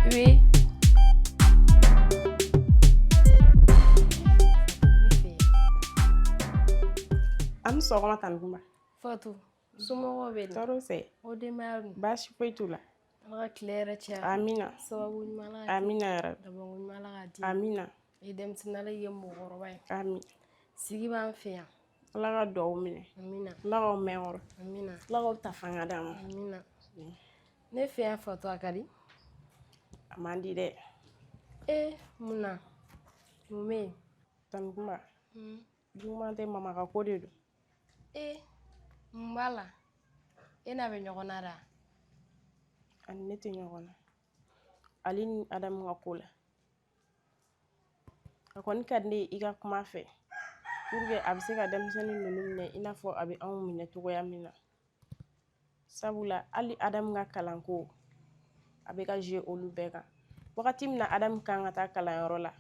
Oui. An sɔgɔma tan kuma. Fatu. Somɔgɔw bɛ di? Tɔɔrɔ sɛ. O denbaya dun? Baasi foyi t'u la. Ala ka tile yɛrɛ caya. Amina. Sababu ɲuman Ala ka kɛ. Amina yɛrɛ. Dabɔko ɲuman Ala ka di. Amina. I denmisɛnnin Ala ye mɔgɔkɔrɔba ye. Ami. Sigi b'an fɛ yan. Ala ka duwawu minɛ. Amina. Ala k'aw mɛn kɔrɔ. Amina. Ala k'aw ta fanga d'an ma. Amina. Ne fɛ yan Fatu a ka di? a man di dɛ. Mun na? Mun bɛ yen? Tani Kuma. Juguman tɛ mama ka ko de don. Mun b'a la? E n'a bɛ ɲɔgɔn na da? Ani ne tɛ ɲɔgɔn na. Ale ni Adamu ka ko la. A kɔni ka di ne ye i ka kuma fɛ. Puruke a bɛ se ka denmisɛnnin ninnu minɛ i n'a fɔ a bɛ anw minɛ cogoya min na. Sabula hali Adamu ka kalanko a bɛ ka jouer olu bɛɛ kan. Wagati min na Adamu kan ka taa kalanyɔrɔ la,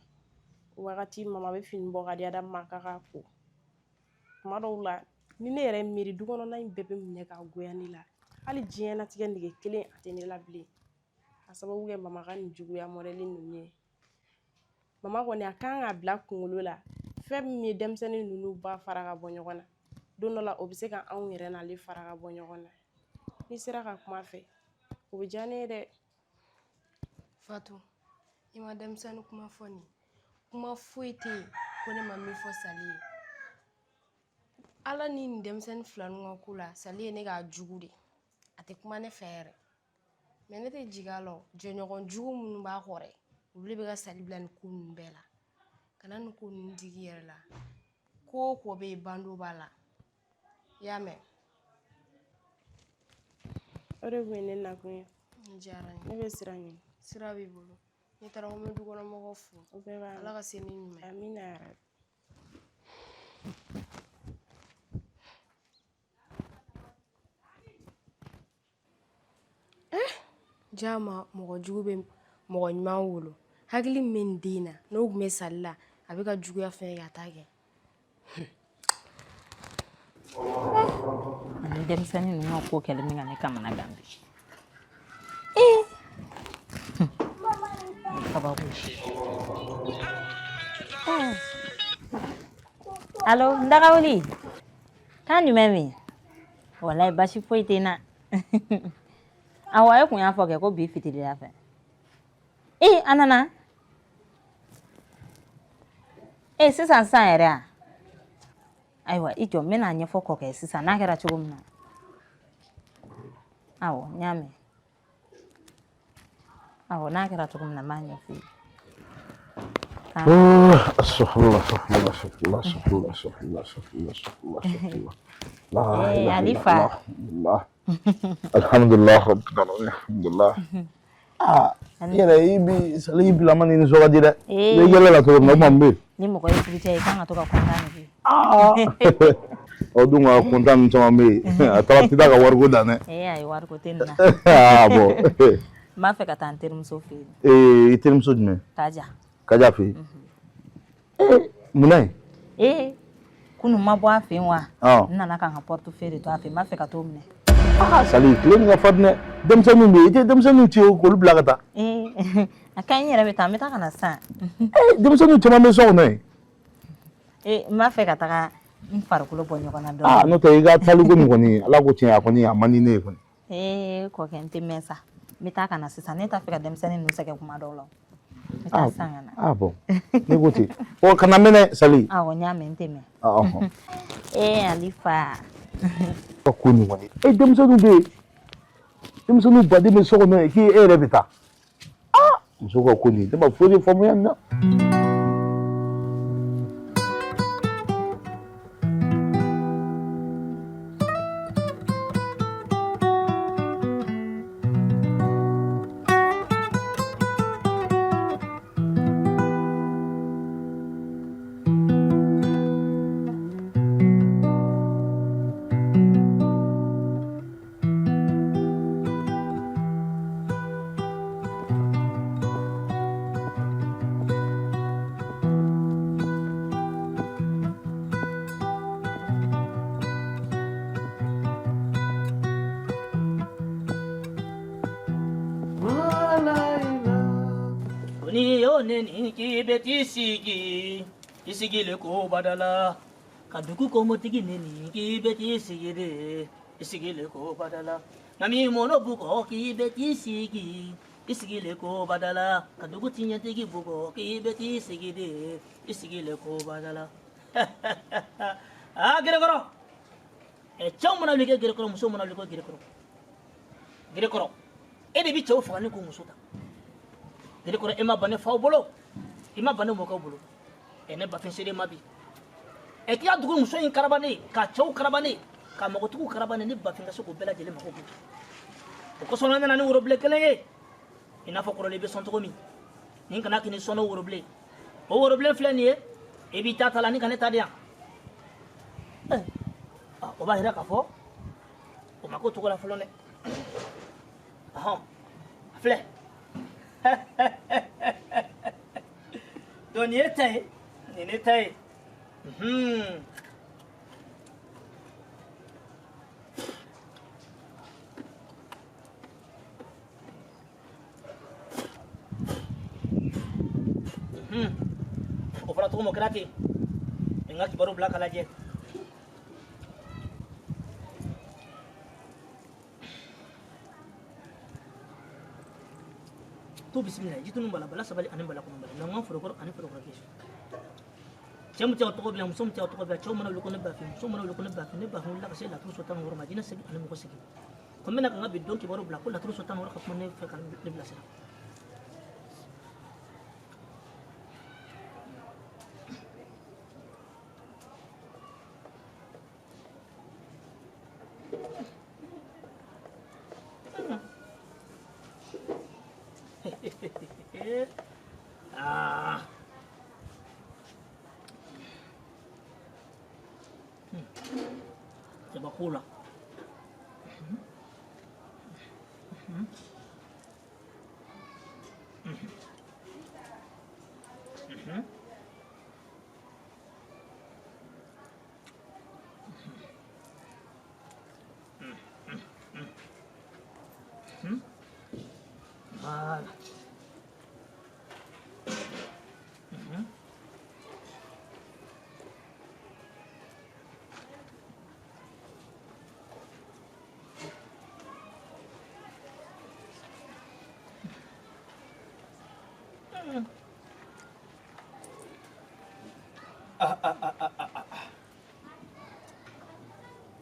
wagati mama bɛ fini bɔ ka di Adamu ma k'a ka ko. Tuma dɔw la ni ne yɛrɛ miiri du kɔnɔna in bɛɛ bɛ minɛ ka goya ne la. Hali diɲɛlatigɛ nege kelen a tɛ ne la bilen. A sababu kɛ mama ka nin juguya modèle ninnu ye. Mama kɔni a kan ka bila kunkolo la fɛn min ye denmisɛnnin ninnu ba fara ka bɔ ɲɔgɔn na. Don dɔ la o bɛ se ka anw yɛrɛ n'ale fara ka bɔ ɲɔgɔn na. Ni sera ka kuma fɛ o bɛ diya ne ye dɛ. Fatu, i ma denmisɛnnin kuma fɔ nin. Kuma foyi tɛ yen ko ne ma min fɔ Sali ye. Ala ni nin denmisɛnnin fila ninnu ka ko la, Sali ye ne k'a jugu de. A tɛ kuma ne fɛ yɛrɛ. Mais ne tɛ jigin a la. Jɛɲɔgɔn jugu minnu b'a kɔrɔ olu de bɛ ka Sali bila nin ko ninnu bɛɛ la. Kana nin ko ninnu digi i yɛrɛ la. Ko o ko bɛ yen bando b'a la. I y'a mɛn? O de kun ye ne nakun ye. N diyara n ye. Ne bɛ sira ɲini. Sira b'i bolo. Ne taara ko n bɛ dukɔnɔmɔgɔw fo. O bɛɛ b'a la. Ala ka se ni ɲuman ye. Amina yɛrɛ. Ja ma mɔgɔ jugu bɛ mɔgɔ ɲuman wolo. Hakili min bɛ nin den na n'o tun bɛ Sali la a bɛ ka juguya fɛn kɛ a t'a kɛ. Ani denmisɛnnin ninnu ka ko kɛlen min ka ne kamana gan bi. Allo, n daga wuli. Kan jumɛn bɛ yen? Walayi basi foyi tɛ n na. Awɔ, e kun y'a fɔ kɛ ko bi fitirida fɛ. A nana? Sisan yɛrɛ a? Ayiwa, i jɔ n bɛna ɲɛfɔ kɔkɛ sisan n'a kɛra cogo min na. Awɔ, n y'a mɛn. Awɔ, n'a kɛra cogo min na n b'a ɲɛfɔ i ye. Alifa. Alhamdulillah rabbil alamin. Alhamdulillah. Yɛrɛ i bi Sali bila ma ni nisɔndiya dɛ. Ne yɛlɛ la cogo min na o man bɛ. Ni mɔgɔ ye furu cɛ i kan ka to ka kontaan de bi. O dun ka kontaan ni caman bɛ yen. A taara tida ka wariko dan dɛ. Ayi wariko tɛ nin na. Bon. N b'a fɛ ka taa n terimuso fɛ yen. I terimuso jumɛn? Kaja. Kaja fɛ yen. Munna yen? Kunun ma bɔ a fɛ yen wa? N nana ka n ka portefeuille de to a fɛ yen n b'a fɛ ka t'o minɛ. Sali tile min ka farin dɛ. Denmisɛnninw bɛ yen i tɛ denmisɛnninw ci k'olu bila ka taa. A ka ɲi n yɛrɛ bɛ taa n bɛ taa ka na sisan. Denmisɛnninw caman bɛ so kɔnɔ yen. N b'a fɛ ka taga n farikolo bɔ ɲɔgɔn na dɔɔnin. N'o tɛ i ka taliko nin kɔni Ala ko tiɲɛ a kɔni a man di ne ye kɔni. Kɔkɛ n tɛ mɛn sa. N bɛ taa ka na sisan ne t'a fɛ ka denmisɛnnin ninnu sɛgɛn kuma dɔw la. N bɛ taa sisan ka na. Bon ne ko ten. Kana mɛnɛ Sali. Awɔ n y'a mɛn n tɛ mɛn. Alifa. Ka ko nin kɔni. Denmisɛnninw bɛ yen. Denmisɛnninw baden bɛ so kɔnɔ yen k'e yɛrɛ bɛ taa. Muso ka ko nin ne ma foyi de faamuya nin na. Isigile ko badala kaduku ko motigi neni ki beti sigire isigile ko badala nami mono buko ki beti sigi isigile ko badala kaduku tinya tigi buko ki beti sigire isigile ko badala gire koro chaw mona lige gire koro muso mona lige gire koro e de bi chaw fani ko muso ta diri kɔrɔ e ma ban ne faw bolo i ma ban ne mɔkɛw bolo ne bafin seere ma bi k'i ka dugu muso in karaba ne ka cɛw karaba ne ka mɔgɔtigiw karaba ne ni bafin ka se k'o bɛɛ lajɛlen mako bɔ o kosɔn ne nana ni worobilen kelen ye i n'a fɔ kɔrɔlen i bɛ sɔn cogo min ni kana k'i ni sɔn n'o worobilen o worobilen filɛ nin ye i b'i ta la ni ka ne ta di yan o b'a yira k'a fɔ o ma k'o cogo la fɔlɔ dɛ filɛ donc nin ye ta ye nin ne ta ye o fɔra cogo min o kɛra ten n ka kibaru bila ka lajɛ to bisimila jitu nun bala bala sabali ani bala kɔnɔ bala mɛ n ka forokɔrɔ ani forokɔrɔ kɛ cɛ min tɛ o tɔgɔ bila muso min tɛ o tɔgɔ bila cɛw mana wuli ko ne bafin muso mana wuli ko ne bafin ne bafin wulila ka se laturu so 16 ma jinɛ segin ani mɔgɔ segin ko n bɛna ka n ka bi don kibaru bila ko laturu so 16 ka kuma ne fɛ ka ne bilasira Coba pula.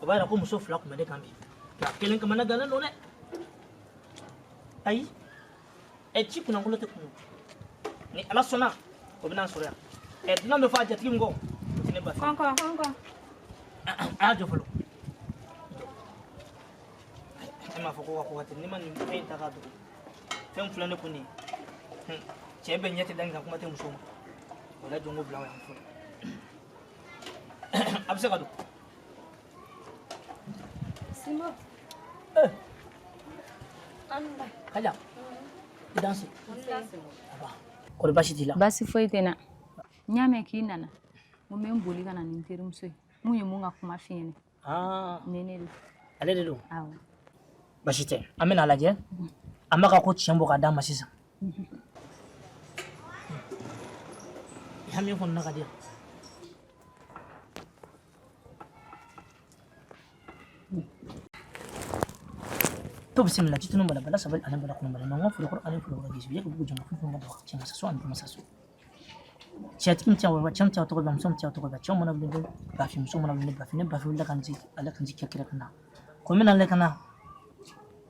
O b'a yira ko muso fila tun bɛ ne kan bi nka kelen kama ne gannen don dɛ ayi ci kunnankolon tɛ kunun ni ala sɔnna o bɛna n sɔrɔ yan dunan bɛ fɔ a jatigi min kɔ o tɛ ne ba fɛ kɔnkɔn a y'a jɔ fɔlɔ e m'a fɔ ko ka ko ka tɛ ni ma nin fɛn in ta k'a dogo fɛn filɛ ne kun nin ye cɛ bɛɛ ɲɛ tɛ da nin kan kuma tɛ muso ma o la jɔn ko bila o yan fɔlɔ a bɛ se ka don Simba. Kaja. I danse. Kɔri basi t'i la? Basi foyi tɛ n na. N y'a mɛn k'i nana. N ko n bɛ n boli ka na ni n terimuso ye. Mun ye mun ka kuma f'i ɲɛna. Nene don. Ale de don? Awɔ. Basi tɛ. An bɛna lajɛ. An b'a ka ko tiɲɛ bɔ k'a d'a ma sisan. Hami kɔnɔna ka di yan. To bisimila jitu nun bala bala sabali ani bala kɔnɔ bala nka forokɔrɔ ani forokɔrɔ gisi ye ka bugu jama fɛn fɛn ma dɔgɔ cɛ masaso ani masaso cɛtigi min tɛ wa cɛ min tɛ tɔgɔ bɛ muso min tɛ tɔgɔ bɛ cɛw mana wuli ne bafin muso mana wuli ne bafin ne bafin wulila ka n jigi ale ka n jigi kɛ kɛrɛ kan na ko n bɛna ale ka na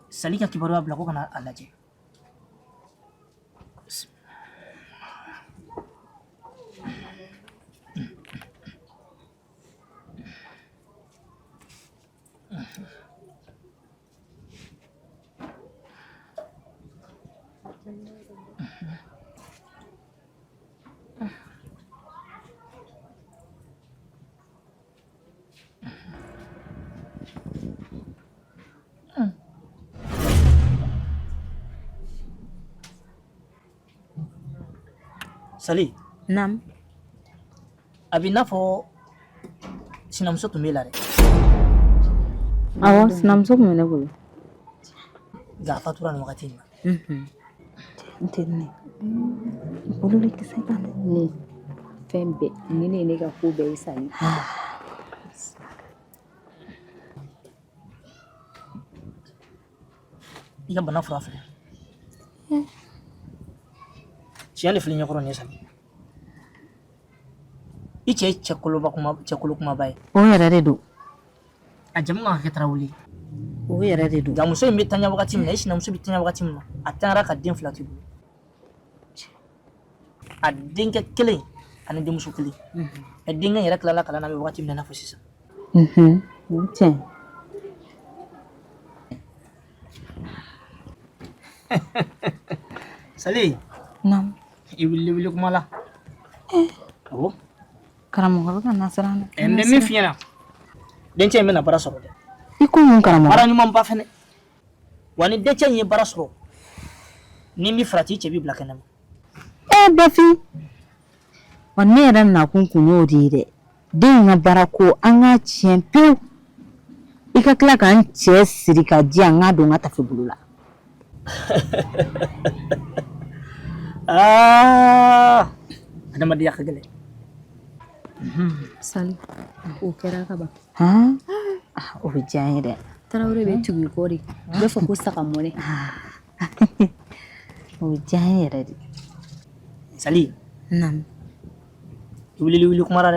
sali ka kibaruya bila ko ka na a lajɛ Sali. Nam. A b'i n'a fɔ sinamuso tun b'e la dɛ. Awɔ, sinamuso tun bɛ ne bolo. Nka a fatura nin wagati in na. N tɛ ne. Bolo de tɛ se ka ne. Fɛn bɛɛ ni ne ye ne ka ko bɛɛ ye Sali. I ka bana fura filɛ. Tiɲɛ de filɛ ɲɛkɔrɔ nin ye Sali. I cɛ ye cɛkolo kumaba ye. O yɛrɛ de don. A jamu kan ka kɛ Tarawele. O yɛrɛ de don. Nka muso in bɛ taɲa wagati min na i sinamuso bɛ taɲa wagati min na a taɲara ka den fila t'i bolo. a denkɛ kelen ani denmuso kelen ɛ denkɛ yɛrɛ tilala kalan na bɛ wagati min na fɔ sisan tiɲɛ Sali naam i wili kuma la awɔ karamɔgɔ bɛ ka nasira na n bɛ min f'i ɲɛna dencɛ in bɛna baara sɔrɔ dɛ i ko mun karamɔgɔ baara ɲumanba fɛnɛ wa ni dencɛ in ye baara sɔrɔ ni min farati i cɛ b'i bila kɛnɛ ma Bafi wa ne yɛrɛ nakun kun y'o de ye dɛ den ka baara ko an ka tiɲɛ pewu i ka tila k'an cɛ siri ka di an ka don ka tafe bolo la adamadenya ka gɛlɛn Sali o kɛra ka ban o bɛ diya n ye dɛ Tarawele bɛ tugu i kɔ de u bɛ fɔ ko saga mɔnɛ o bɛ diya n ye yɛrɛ de Sali naam i wili kuma la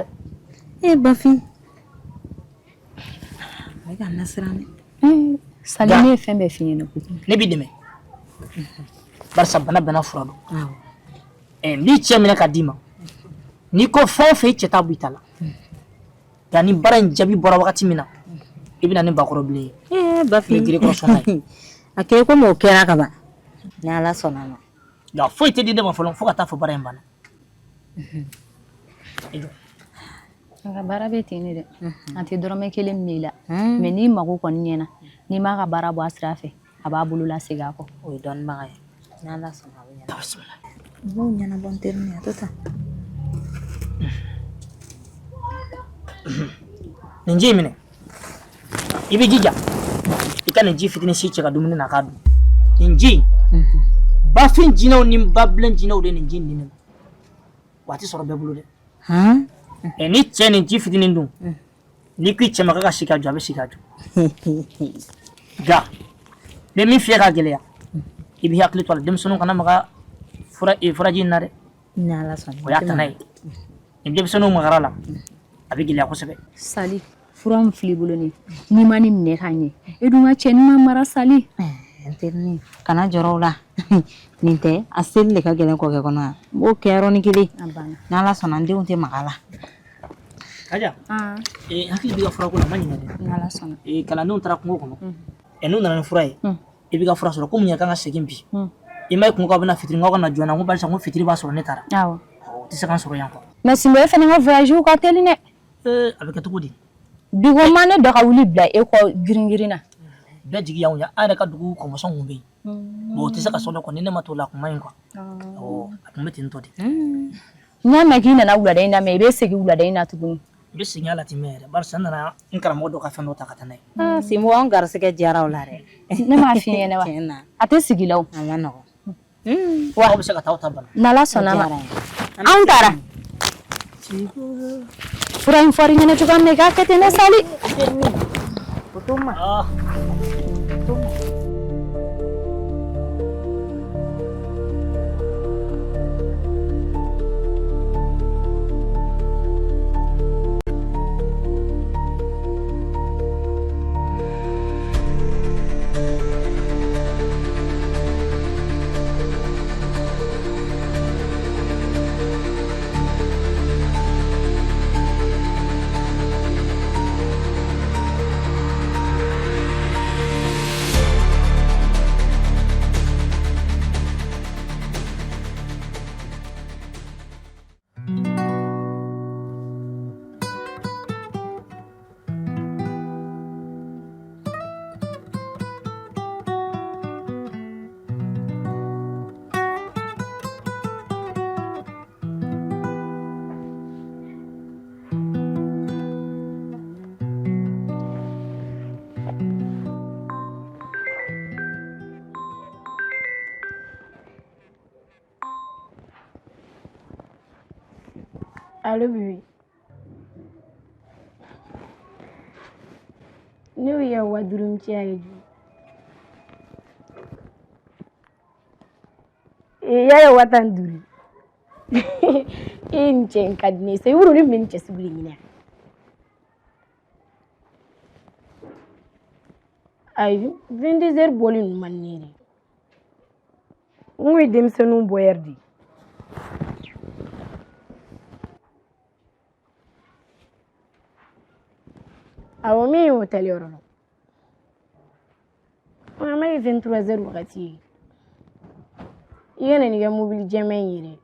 dɛ Bafi a bɛ ka nasira ne Sali ne ye fɛn bɛɛ f'i ɲɛna ko ne b'i dɛmɛ barisa bana bɛna fura dɔn n b'i cɛ minɛ ka d'i ma n'i ko fɛn o fɛn i cɛ t'a bɔ i ta la nka ni baara in jaabi bɔra wagati min na i bɛna ni bakɔrɔ bilen ye Bafi gere kɔrɔ sɔnna ye a kɛ komi o kɛra ka ban ni Ala sɔnna ma nka foyi tɛ di ne ma fɔlɔ fo ka taa fɔ baara in banna an ka baara bɛ ten ne dɛ an tɛ dɔrɔmɛ kelen min la mɛ n'i mago kɔni ɲɛna n'i m'a ka baara bɔ a sira fɛ a b'a bolo lasegin a kɔ o ye dɔnnibaga ye ni Ala sɔnna a bɛ ɲɛna u b'o ɲɛnabɔ n teri a to tan nin ji in minɛ i bɛ jija i ka nin ji fitinin si cɛ ka dumuni na k'a dun nin ji bafin jinɛw ni babilen jinɛw de nin ji in di ne ma waati sɔrɔ bɛɛ bolo dɛ ni cɛ nin ji fitinin dun n'i ko i cɛ ma k'a ka si ka jɔ a bɛ si ka jɔ nka ni min fiyɛ ka gɛlɛya i bɛ hakili to a la denmisɛnninw kana maga furaji in na dɛ ni Ala sɔnna o y'a tana ye ni denmisɛnninw magara la a bɛ gɛlɛya kosɛbɛ Sali fura min filɛ i bolo nin n'i ma nin minɛ ka ɲɛ e dun ka cɛ ni ma mara Sali n teri kana jɔrɔ o la nin tɛ a seli de ka gɛlɛn kɔkɛ kɔnɔ yan n b'o kɛ yɔrɔnin kelen ni Ala sɔnna n denw tɛ maga la Kaja hakili b'i ka furako la a ma ɲinɛ dɛ ni Ala sɔnna kalandenw taara kungo kɔnɔ n'u nana ni fura ye i b'i ka fura sɔrɔ komi ɲɛ kan ka segin bi i ma ye kungo k'aw bɛna fitiri k'aw ka na joona n ko barisa n ko fitiri b'a sɔrɔ ne taara awɔ o tɛ se k'an sɔrɔ yan mɛ Sinbo e fana ka voyage ka teli dɛ a bɛ kɛ cogo di bi ko ma ne dɔ ka wuli bila e kɔ girin na bɛɛ jigi y'anw ye an yɛrɛ ka dugu kɔmɔsɔn kun bɛ yen bon o tɛ se ka sɔn dɛ kɔni ni ne ma to la a kun ma ɲi quoi a kun bɛ ten tɔ de n y'a mɛn k'i nana wulada in na mɛ i bɛ segin wulada in na tuguni n bɛ segin a la ten mɛ yɛrɛ barisa n nana n karamɔgɔ dɔ ka fɛn dɔ ta ka taa n'a ye Sinbo an garisɛgɛ diyara o la dɛ ne m'a f'i ɲɛna wa tiɲɛ na a tɛ sigi la o a ma nɔgɔn wa aw bɛ se ka taa aw ta bana n'Ala sɔnna ma anw taara fura in fɔra i ɲɛna cogoya min na i k'a kɛ ten dɛ Sali o to ma Allo Bibi ne y'o ye 5000 min ci a ye joli ya ye 15 e ni cɛ in ka di ne ye sa i bolo ne tun bɛ nin cɛsiri de ɲini ayi 22 heures bɔli ninnu man di ne ye dɛ n kun ye denmisɛnninw bɔ heure de ye awɔ min ye hôtel yɔrɔ la an ma ye 23h wagati ye i kana n'i ka mobili jɛman in yɛrɛ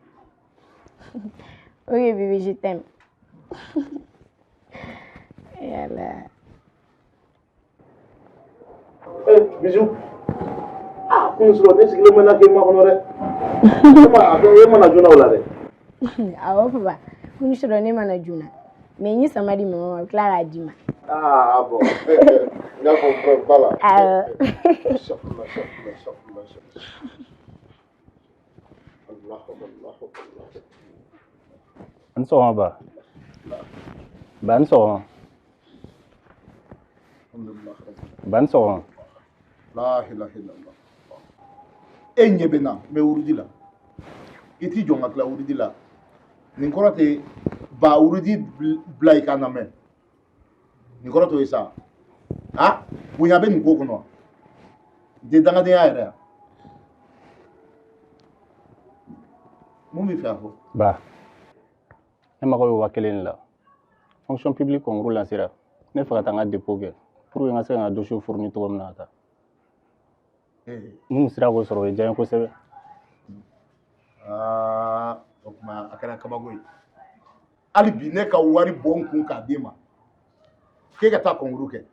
ok bébé je t'aime yala Bisou. Ah, kun sɔrɔ ne sigilen bɛ na k'i makɔnɔ dɛ. E mana joona o la dɛ. awɔ papa kun sɔrɔ ne mana joona mais n ye sama di mama ma a bɛ tila k'a di ma. Ah bon. N y'a fɔ ba la. awɔ. An sɔgɔma ba. Ba an sɔgɔma. Ba an sɔgɔma. La ilaha illallah. E ɲɛ bɛ na n bɛ wurudi la. I t'i jɔ n ka tila wurudi la. Nin kɔrɔ tɛ ba wurudi bila i kan na mɛn. Nin kɔrɔ t'o ye sa. Ah, bonya bɛ nin ko kɔnɔ. N tɛ dangadenya yɛrɛ yan. Mun b'i fɛ a fɔ? Ba. Ne mago bɛ 1000 la. Fonction publique concours lancera. Ne fɛ ka taa n ka dépôt kɛ pour que n ka se ka n ka dossier fourni cogo min na ka taa. Mun sera k'o sɔrɔ o ye diya n ye kosɛbɛ. Aa, o tuma a kɛra kabako ye. Hali bi ne ka wari bɔ n kun k'a d'e ma. K'e ka taa concours kɛ.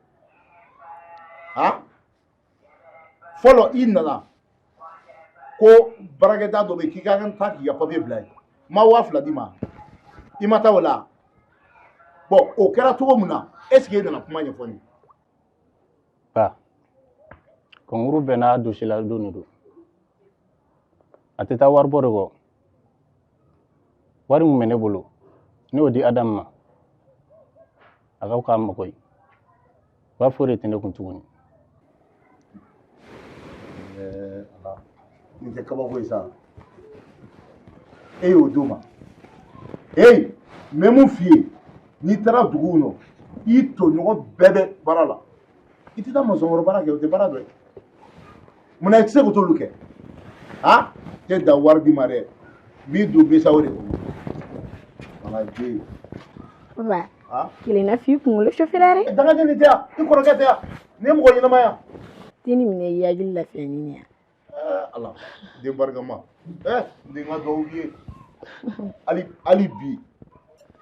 Ah? Fɔlɔ i nana ko baarakɛda dɔ bɛ yen k'i ka kan taa k'i ka papier bila yen. N ma 2000 d'i ma. I ma taa o la. Bon, o kɛra cogo min na, est-ce que e nana kuma ɲɛfɔ ne? Ba. Concours bɛɛ n'a dossier la don de don. A tɛ taa wari bɔ de kɔ. Wari min bɛ ne bolo, ne y'o di Adamu ma. A ka k'a mago ye. Wari foyi de tɛ ne kun tuguni. Nin tɛ kabako ye sa. E y'o d'o ma. Hey, n bɛ mun f'i ye, n'i taara duguw nɔ, i tɔɲɔgɔn bɛɛ bɛ baara la. I tɛ taa masɔnkɔrɔ baara kɛ, o tɛ baara dɔ ye. Munna i tɛ se k'olu kɛ? Ah, tɛ da wari di ma dɛ. N b'i don BCEAO de kɔnɔ. Wala den. Papa, kelen na f'i kunkolo chauffeur dɛ. Dangaden nin tɛ yan, i kɔrɔkɛ tɛ yan. Nin ye mɔgɔ ɲɛnama yan. Tɛ nin minɛ i hakili lafiya ni ne yan. Ala, den barikama. Den ka duwawu b'i ye. Hali bi,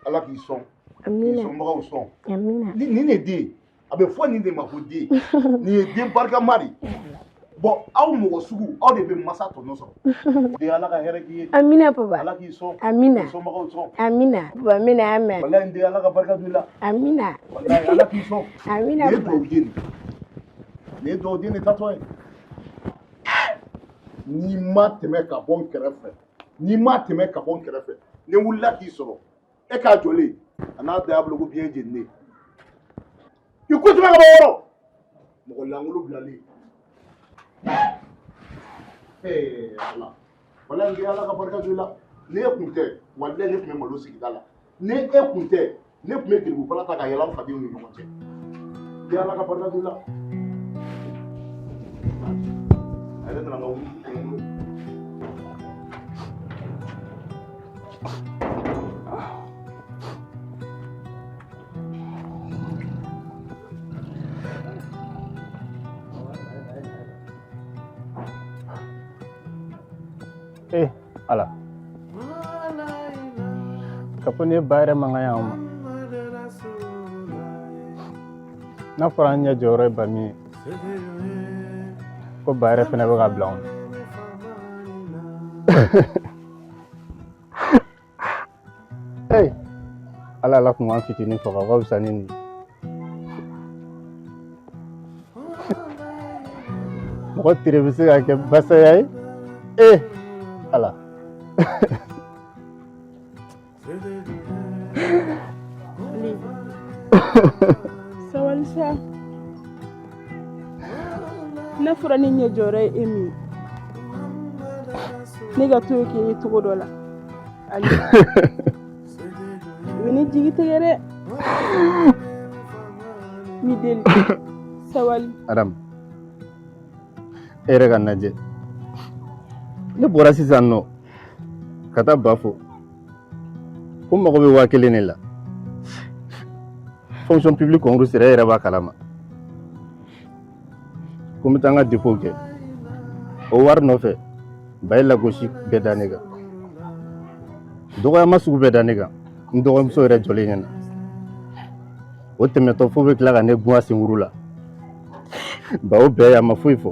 Ala k'i sɔn. Amina. K'i sɔnbagaw sɔn. Amina. Nin de den. A bɛ fɔ nin de ma ko den. Nin ye den barikama de. Bon, aw mɔgɔ sugu, aw de bɛ masa tɔnɔ sɔrɔ. Den Ala ka hɛrɛ k'i ye. Amina papa. Ala k'i sɔn. Amina. K'i sɔnbagaw sɔn. Amina. Papa, mina amen. Walayi den Ala ka barika don i la. Amina. Walayi Ala k'i sɔn. Amina Nin ye papa. duwawu den de. Nin ye duwawu den de tatɔ ye. N'i ma tɛmɛ ka bɔ n kɛrɛfɛ, ni wulila k'i sɔrɔ, e k'a jɔlen, a n'a da y'a bolo ko biɲɛ jeninen. I ko caman ka bɔ yɔrɔ. Mɔgɔ lankolon bilalen. Ala. Walayi n k'i Ala ka barika don i la. Ni e kun tɛ, walayi ne tun bɛ malo sigida la. Ni e kun tɛ, ne tun bɛ giribufala ta ka yɛlɛ an fadenw ni ɲɔgɔn cɛ. N k'i Ala ka barika don i la. A yɛrɛ nana n ka wuli kunkolo. Ala. Ka fɔ ne ba yɛrɛ man kan y'an ma. N'a fɔra an ɲɛ jɔyɔrɔ ye ba min ye, ko ba yɛrɛ fɛnɛ bɛ ka bila anw na. Ala kun b'an fitinin faga, o ka fisa ni nin ye. Mɔgɔ tire bɛ se ka kɛ basaya ye. Ala. Sabali sa. Ne fɔra ni ɲɛ jɔyɔrɔ ye e min ye, ne ka to k'i ye cogo dɔ la. Ali. I bɛ ne jigi tigɛ dɛ. Mi deli. Sabali. Adam. E yɛrɛ ka lajɛ. Ne bɔra sisan nɔ ka taa ba fo ko mago bɛ 1000 de la fonction publique concours sera yɛrɛ b'a kalama ko n bɛ taa n ka dépôt kɛ o wari nɔfɛ bayi lagosi bɛɛ da ne kan dɔgɔyama sugu bɛɛ da ne kan n dɔgɔmuso yɛrɛ jɔlen ɲɛna o tɛmɛtɔ fo bɛ tila ka ne gun a senkuru la ba o bɛɛ a ma foyi fɔ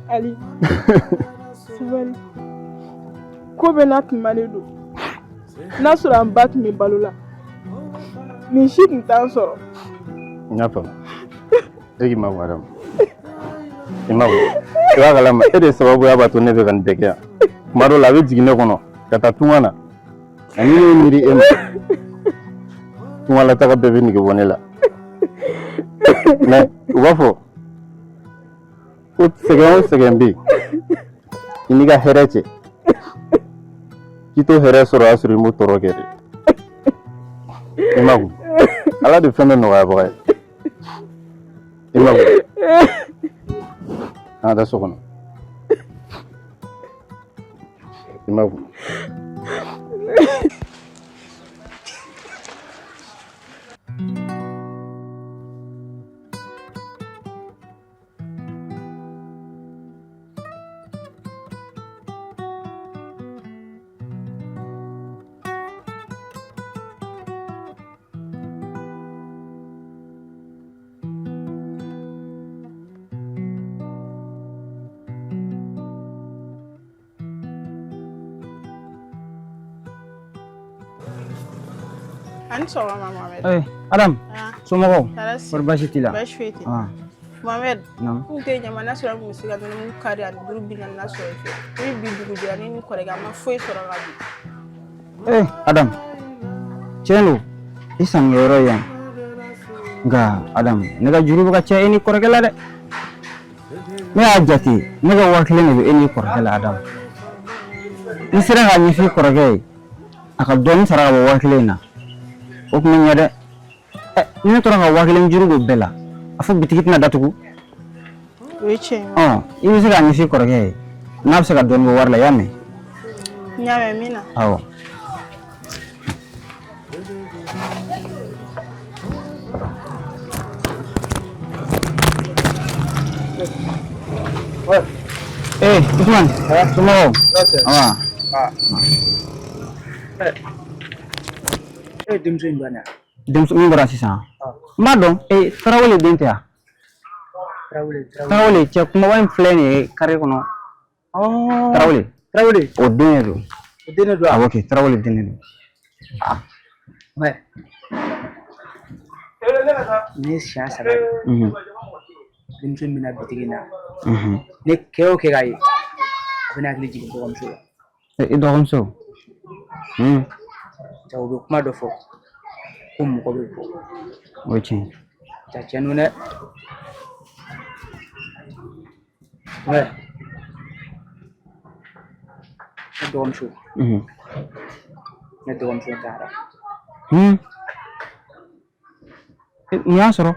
Ali sabali ko bɛɛ n'a kumalen don n'a sɔrɔ an ba tun bɛ balo la nin si tun t'an sɔrɔ n y'a faamu e k'i ma bɔ Adamu i ma bɔ i b'a kalama e de sababuya b'a to ne bɛ ka nin bɛɛ kɛ yan tuma dɔw la a bɛ jigin ne kɔnɔ ka taa tunga na ani ne miiri e ma tunga la taga bɛɛ bɛ nege bɔ ne la mais u b'a fɔ ko sɛgɛn o sɛgɛn bɛ yen i n'i ka hɛrɛ cɛ k'i to hɛrɛ sɔrɔ a sɔrɔ i m'o tɔɔrɔ kɛ dɛ i ma kun ala de fɛn bɛɛ nɔgɔyabaga ye i ma kun an ka taa so kɔnɔ i ma kun ani sɔgɔma Mohamed. Adam, somɔgɔw? Tarasi. Kɔri baasi t'i la? Baasi foyi tɛ. Mohamed, n tɛ ɲama n'a sɔrɔ mun bɛ se ka nɔnɔ mun kari ani duuru bi naani na sɔrɔ i fɛ. I bi dugu jɛra ni ni kɔrɔkɛ an ma foyi sɔrɔ ka dun. Adam, tiɲɛ don, i sangɛyɔrɔ ye yan. Nka Adam, ne ka juru bɛ ka ca e ni kɔrɔkɛ la dɛ. Ne y'a jate, ne ka 1000 de bɛ e ni kɔrɔkɛ la Adam. Ni sera k'a ɲɛfɔ i kɔrɔkɛ ye, a ka dɔɔni sara ka bɔ 1000 in na. O tun bɛ ɲɛ dɛ. Ni ne tora ka 1000 juru don bɛɛ la, a fɔ bitigi tɛna datugu. O ye tiɲɛ ye. I bɛ se k'a ɲɛfɔ i kɔrɔkɛ ye, n'a bɛ se ka dɔɔni bɔ wari la, i y'a mɛn? N y'a mɛn min na. Awɔ. Usman, somɔgɔw? Awa. Denmuso in banna. Denmuso min bɔra sisan. N b'a dɔn, Tarawele den tɛ yan. Tarawele cɛ kumaba in filɛ nin ye carré kɔnɔ. Tarawele. O den de don. O den de don. Awɔ kɛ, Tarawele den de don. Ne siɲɛ 3 ye. Denmuso in bɛna bitigi na. Ne kɛ o kɛ k'a ye, a bɛna hakili jigin dɔgɔmuso la. I dɔgɔmuso? Ja u bɛ kuma dɔ fɔ ko mɔgɔ bɛ bɔ. O ye tiɲɛ ye. Ja tiɲɛ don dɛ. Ne dɔgɔmuso. Ne dɔgɔmuso taara. Nin y'a sɔrɔ?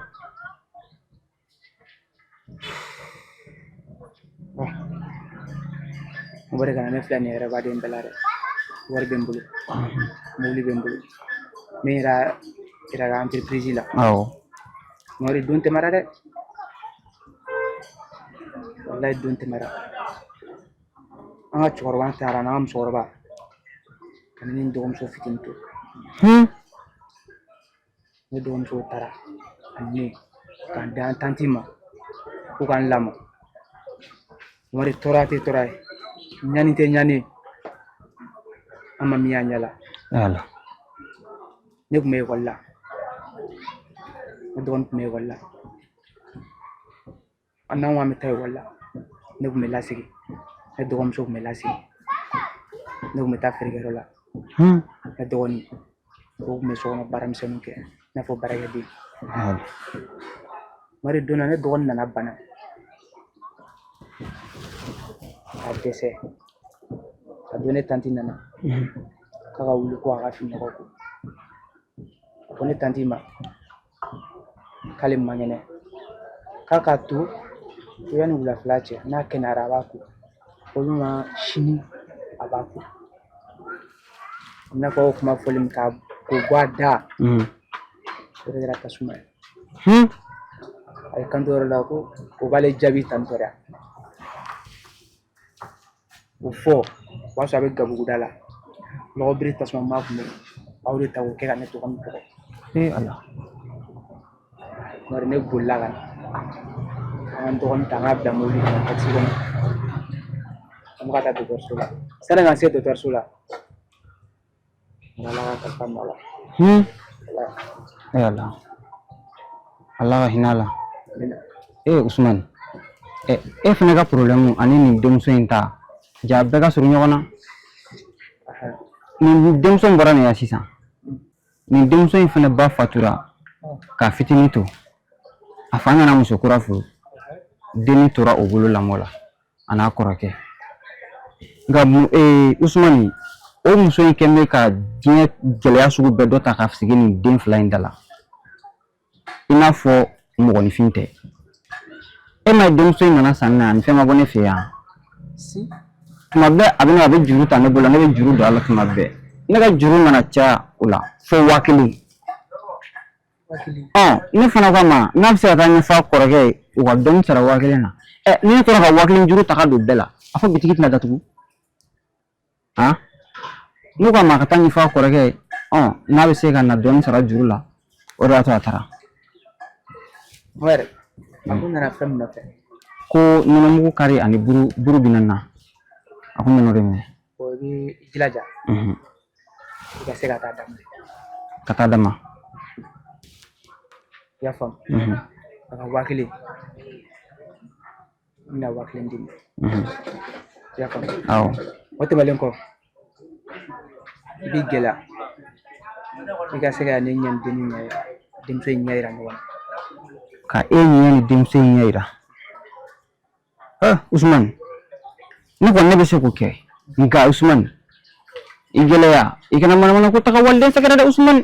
O bari kana ne filɛ nin yɛrɛ baden bɛɛ la dɛ. Wari bɛ n bolo, mobili bɛ n bolo, n bɛ yɛrɛ ka entreprise la. Wari don tɛmɛra dɛ. Walayi don tɛmɛra. An ka cɛkɔrɔba taara n'an ka musokɔrɔba ka ne ni n dɔgɔmuso fitinin to. Ne dɔgɔmuso taara ani ne k'an di an tanti ma ko k'an lamɔ. Wari tora tɛ tora ye, ɲani tɛ ɲani. An ma min y'a ɲɛ la. Ne tun bɛ ekɔli la. Ne dɔgɔnin tun bɛ ekɔli la. N'an ko an bɛ taa ekɔli la, ne tun bɛ lasigi. Ne dɔgɔmuso tun bɛ lasigi. Ne tun bɛ taa feerekɛyɔrɔ la. Ne dɔgɔnin o tun bɛ sokɔnɔ baaramisɛnninw kɛ i n'a fɔ baarakɛden. Wari don na ne dɔgɔnin nana bana. A dɛsɛ. A don ne tanti nana k'a ka wuli ko a ka finɔgɔ ko. A ko ne tanti ma k'ale man kɛnɛ k'a k'a to yanni wulafɛla cɛ n'a kɛnɛyara a b'a ko walima sini a b'a ko. I n'a fɔ o kuma fɔli min k'a ko guarda ore dira tasuma ay kandoro la ko bale jabi tantora o fo wa sabe gabu dala lo bri tasuma ma ko awre taw ke kan to kan ko Allah mari ne bulla kan an to kan tanga da mo li taxi ko am kata doktor sula sara ngan se doktor sula wala ka kamala Allah Allah hinala Usman fana ka problème ani ni denmuso in ta ja bɛɛ ka surun ɲɔgɔn na nin denmuso in bɔra nin ya sisan nin denmuso in fana ba fatura ka fitinin to a fa nana muso kura furu denni tora o bolo lamɔ la a n'a kɔrɔkɛ nka Usman o muso in kɛn bɛ ka diɲɛ gɛlɛya sugu bɛɛ dɔ ta ka sigi nin den fila in da la i n'a fɔ mɔgɔninfin tɛ e ma denmuso in nana sanni na ani fɛn ma bɔ ne fɛ yan tuma bɛɛ a bɛ juru ta ne bolo ne bɛ juru don a la tuma bɛɛ ne ka juru nana caya o la fo 1000 ne fana ko a ma n'a bɛ se ka taa ɲɛfɔ a kɔrɔkɛ ye u ka dɔɔni sara 1000 na ni ne tora ka 1000 juru ta ka don bɛɛ la a fɔ bitigi tɛna datugu ne ko a ma ka taa ɲɛfɔ a kɔrɔkɛ ye n'a bɛ se ka na dɔɔni sara juru la o de y'a to a taara aku nana fɛn min nɔfɛ ko nɔnɔmugu kari ani buru bɛ na na a ko nɔnɔ de minɛ o bɛ jilaja i ka se ka taa dama ka taa dama i y'a faamu a ka 1000 n bɛna 1000 d'i ma i y'a faamu awɔ o tɛmɛnen kɔ i b'i gɛlɛya i ka se ka ne ɲɛ denmuso in ɲɛ yira ɲɔgɔn na ka ɲɛ ni denmuso in ɲɛ yira Usman ne kɔni ne bɛ se k'o kɛ nka Usman i gɛlɛya i kana manamana ko taga waliden sɛgɛrɛ dɛ Usman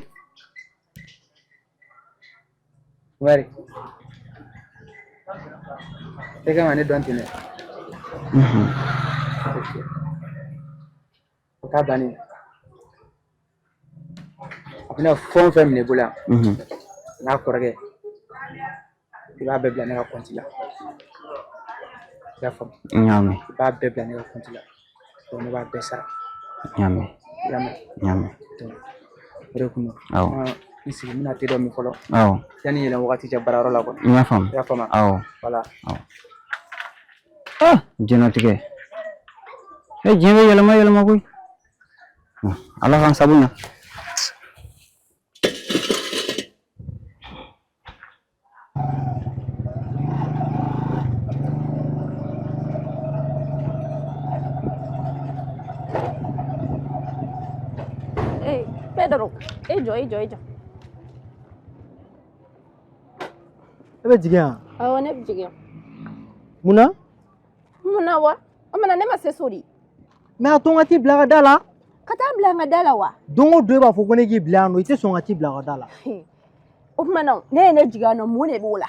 wari e ka ma ne dɔn ten dɛ o t'a bannen a bɛna fɛn o fɛn minɛ i bolo yan n'a kɔrɔkɛ i b'a bɛɛ bila ne ka compte la i y'a faamu ɲaamɛ i b'a bɛɛ bila ne ka compte la donc ne b'a bɛɛ sara ɲaamɛ i y'a mɛn ɲaamɛ o de kun awɔ n sigi n bɛna te dɔ min fɔlɔ awɔ yanni yɛlɛn wagati cɛ baarayɔrɔ la i y'a faamu i y'a faamu awɔ voilà jɛnatigɛ diɲɛ bɛ yɛlɛma yɛlɛma koyi Ala k'an sabu ɲa Pedro, ejo. E bɛ jigin yan? Awɔ, ne bɛ jigin. Munna? Munna wa? O mana ne ma se so de. Mais a to n ka t'i bila ka da la. Ka taa bila n ka da la wa? Don o don e b'a fɔ ko ne k'i bila yan nɔ i tɛ sɔn ka t'i bila ka da la. O tuma na ne ye ne jigin yan nɔ mun de b'o la?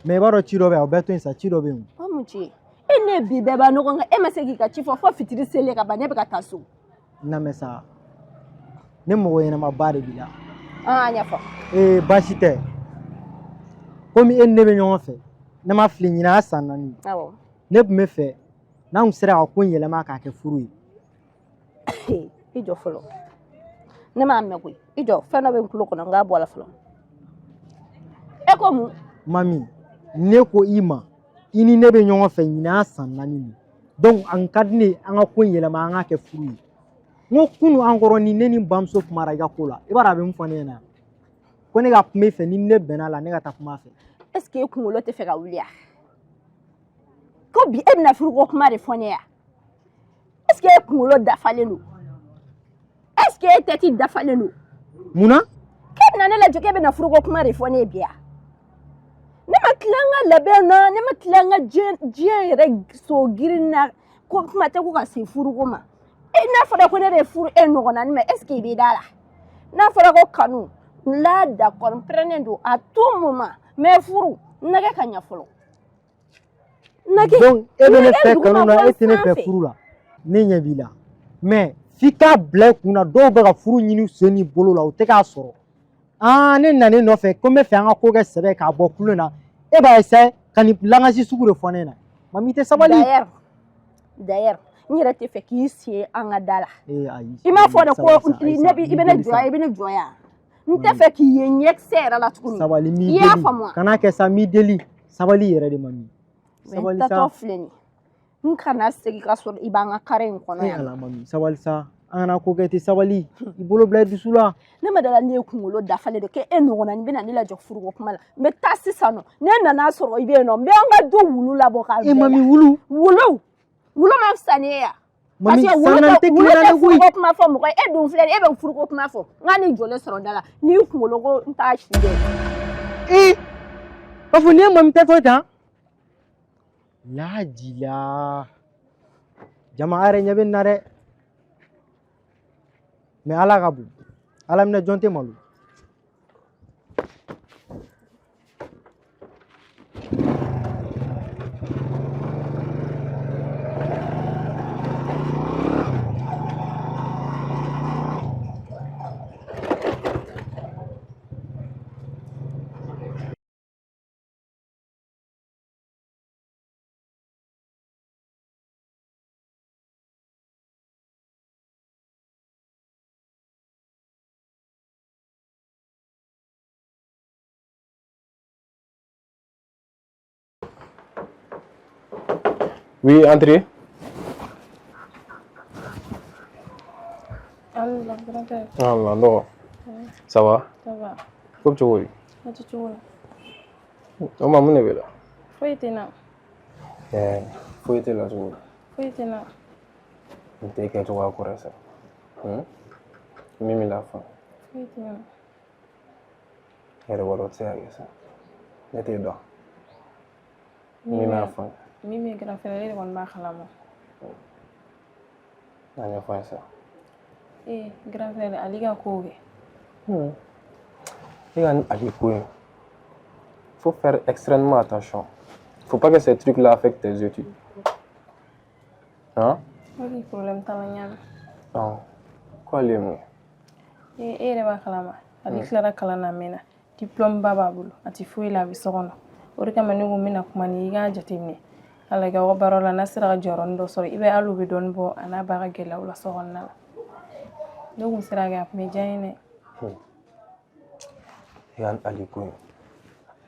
Mais i b'a dɔn ci dɔ bɛ yen o bɛɛ to yen sa ci dɔ bɛ yen. O mun ci? E ne bi bɛɛ b'a ɲɔgɔn kan e ma se k'i ka ci fɔ fitiri selen ka ban ne bɛ ka taa so. N lamɛn sa ne mɔgɔ ɲɛnamaba de b'i la. An ɲɛfɔ. Baasi tɛ komi e ni ne bɛ ɲɔgɔn fɛ ne ma fili ɲinɛ a san 4 Awɔ. ne tun bɛ fɛ n'an sera ka ko in yɛlɛma k'a kɛ furu ye. I jɔ fɔlɔ ne m'a mɛn koyi i jɔ fɛn dɔ bɛ n tulo kɔnɔ n k'a bɔ a la fɔlɔ e ko mun. Mami ne ko i ma i ni ne bɛ ɲɔgɔn fɛ ɲinɛ a san 4 nin donc an ka di ne an ka ko in yɛlɛma an k'a kɛ furu ye. N ko kunu an kɔrɔ ni ne ni bamuso kumara i ka ko la i b'a dɔn a bɛ min fɔ ne ɲɛna ko ne ka kuma i fɛ ni ne bɛnna la ne ka taa kuma a fɛ. Est ce que e kunkolo tɛ fɛ ka wuli yan ko bi e bɛna furuko kuma de fɔ ne yan est ce que e kunkolo dafalen don est ce que e tɛti dafalen don. Munna. k'e bɛna ne lajɛ k'e bɛna furuko kuma de fɔ ne ye bi yan ne ma tila n ka labɛn na ne ma tila n ka diɲɛ yɛrɛ so girin na ko kuma tɛ ko ka se furuko ma e n'a fɔra ko ne de furu e ɲɔgɔnna mais est ce que i bɛ da la n'a fɔra ko kanu là d'accord prenez do à tout moment mais furu nɛgɛ ka ɲɛ fɔlɔ. Donc e bɛ ne fɛ kanu na e tɛ ne fɛ furu la ne ɲɛ b'i la mais f'i k'a bila i kunna dɔw bɛ ka furu ɲini sen n'i bolo la o tɛ k'a sɔrɔ ne nan'e nɔfɛ ko n bɛ fɛ an ka ko kɛ sɛbɛ k'a bɔ kulo na e b'a essayer ka nin langasi sugu de fɔ ne ɲɛna mami i tɛ sabali d'ailleurs n yɛrɛ tɛ fɛ k'i sen an ka da la ayi i m'a fɔ de ko i bɛ ne jɔya n tɛ fɛ k'i ye ɲɛkisɛ yɛrɛ la tuguni sabali m'i i y'a faamu kana kɛ sa m'i deli sabali yɛrɛ de mami sabali sa tatɔ filɛ nin n kana segin ka sɔrɔ i b'an ka kare in kɔnɔ yan ala mami sabali sa an kana ko kɛ ten sabali i bolo bila i dusu la ne ma dala ne ye kunkolo dafalen de kɛ e ɲɔgɔnna ni bɛna ne lajɔ furuko kuma la n bɛ taa sisan nɔ ne nana sɔrɔ i bɛ yen nɔ n bɛ an ka du wulu labɔ k'a bila mami wulu ma fisa ne ye yan mami parce que wulu tɛ furuko kuma fɔ mɔgɔ ye e dun filɛ e bɛ furuko kuma fɔ n ka ni jɔlen sɔrɔ da la n'i kunkolo ko n t'a si dɛ k'a fɔ ne ye mami tɛ fɔ tan lajila jama a yɛrɛ ɲɛ bɛ nin na dɛ mais ala ka bon ala minɛ jɔn tɛ malo Oui, entrez. Allah, grand-père. Allah, non. Ça va? Ça va. Comme tu veux. Tu vois. On m'a mené là. Faut être là. Faut être là, tu vois. Faut être là. Tu t'es qu'à toi encore ça. Mimi la fin. Faut être là. Elle va retirer ça. N'était là. Mimi la fin. Mimi grand-frère ele kɔni b'a kalama. An y'a fɔ a ye sa. Grand-frère ale ka kow kɛ. E ka ale ko in, faut faire extrêmement attention. Faut pas que ces trucs-là affectent tes études. Hein? Pas problème t'ala ɲana. Non. Quoi les mots? E yɛrɛ b'a kalama. Ale tilara kalan na mɛnna. Diplôme ba b'a bolo. A tɛ foyi la a bɛ so kɔnɔ. O de kama ne ko n bɛna kuma ni i k'a jateminɛ. Ala ka baro la n'a sera ka jɔyɔrɔnin dɔ sɔrɔ i bɛ hali u bɛ dɔɔnin bɔ a n'a b'a ka gɛlɛyaw la so kɔnɔna la. Ne kun sera kɛ a tun bɛ diya n ye dɛ. I ka ale ko in.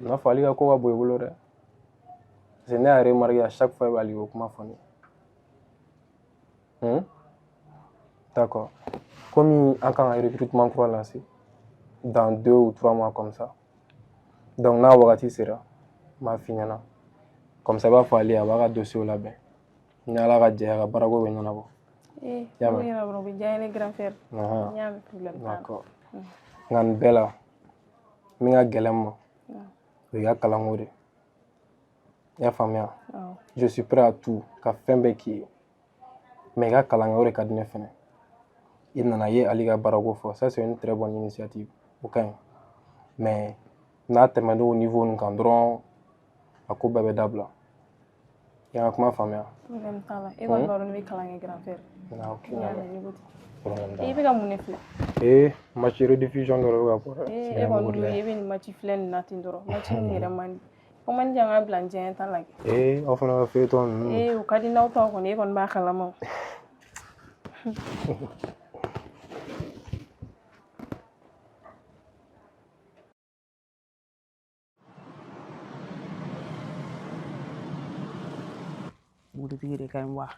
N'a fɔ ale ka ko ka bɔ i bolo dɛ. Parce que ne y'a remarqué à chaque fois i b'ale ko kuma fɔ ne ye. D'accord. Comme an kan ka recrutement kura lancer dans 2 ou 3 mois comme ça. Donc n'a wagati sera n b'a f'i ɲɛna. Comme ça, il va falloir avoir un dossier là-bas. Il y a la radio, il y a la barago, il y a la barago. Il y a un grand frère. Il y a un problème. D'accord. Il y a une belle. Il y a un galem. Il y a un calamore. Il y a un famille. Je suis prêt à tout. Il y a un bébé. Mais il y a un calamore qui a donné fin. Il y a un barago. Ça, c'est une très bonne initiative. Mais, nous avons au niveau de nous. A ko bɛɛ bɛ dabila i ka kuma faamuya problème t'a la e kɔni b'a dɔn ne bɛ kalan kɛ grand frère ok i bɛ ka mun ne filɛ match rediffusion dɔ bɛ ka bɔ e kɔni don i bɛ nin match filɛ nin na ten dɔrɔn match min yɛrɛ man di ko man di an ka bila n diɲɛ ta la kɛ aw fana ka feuilleton ninnu o ka di n'aw taw kɔni e kɔni b'a kalama Budutigi de ka ɲi wa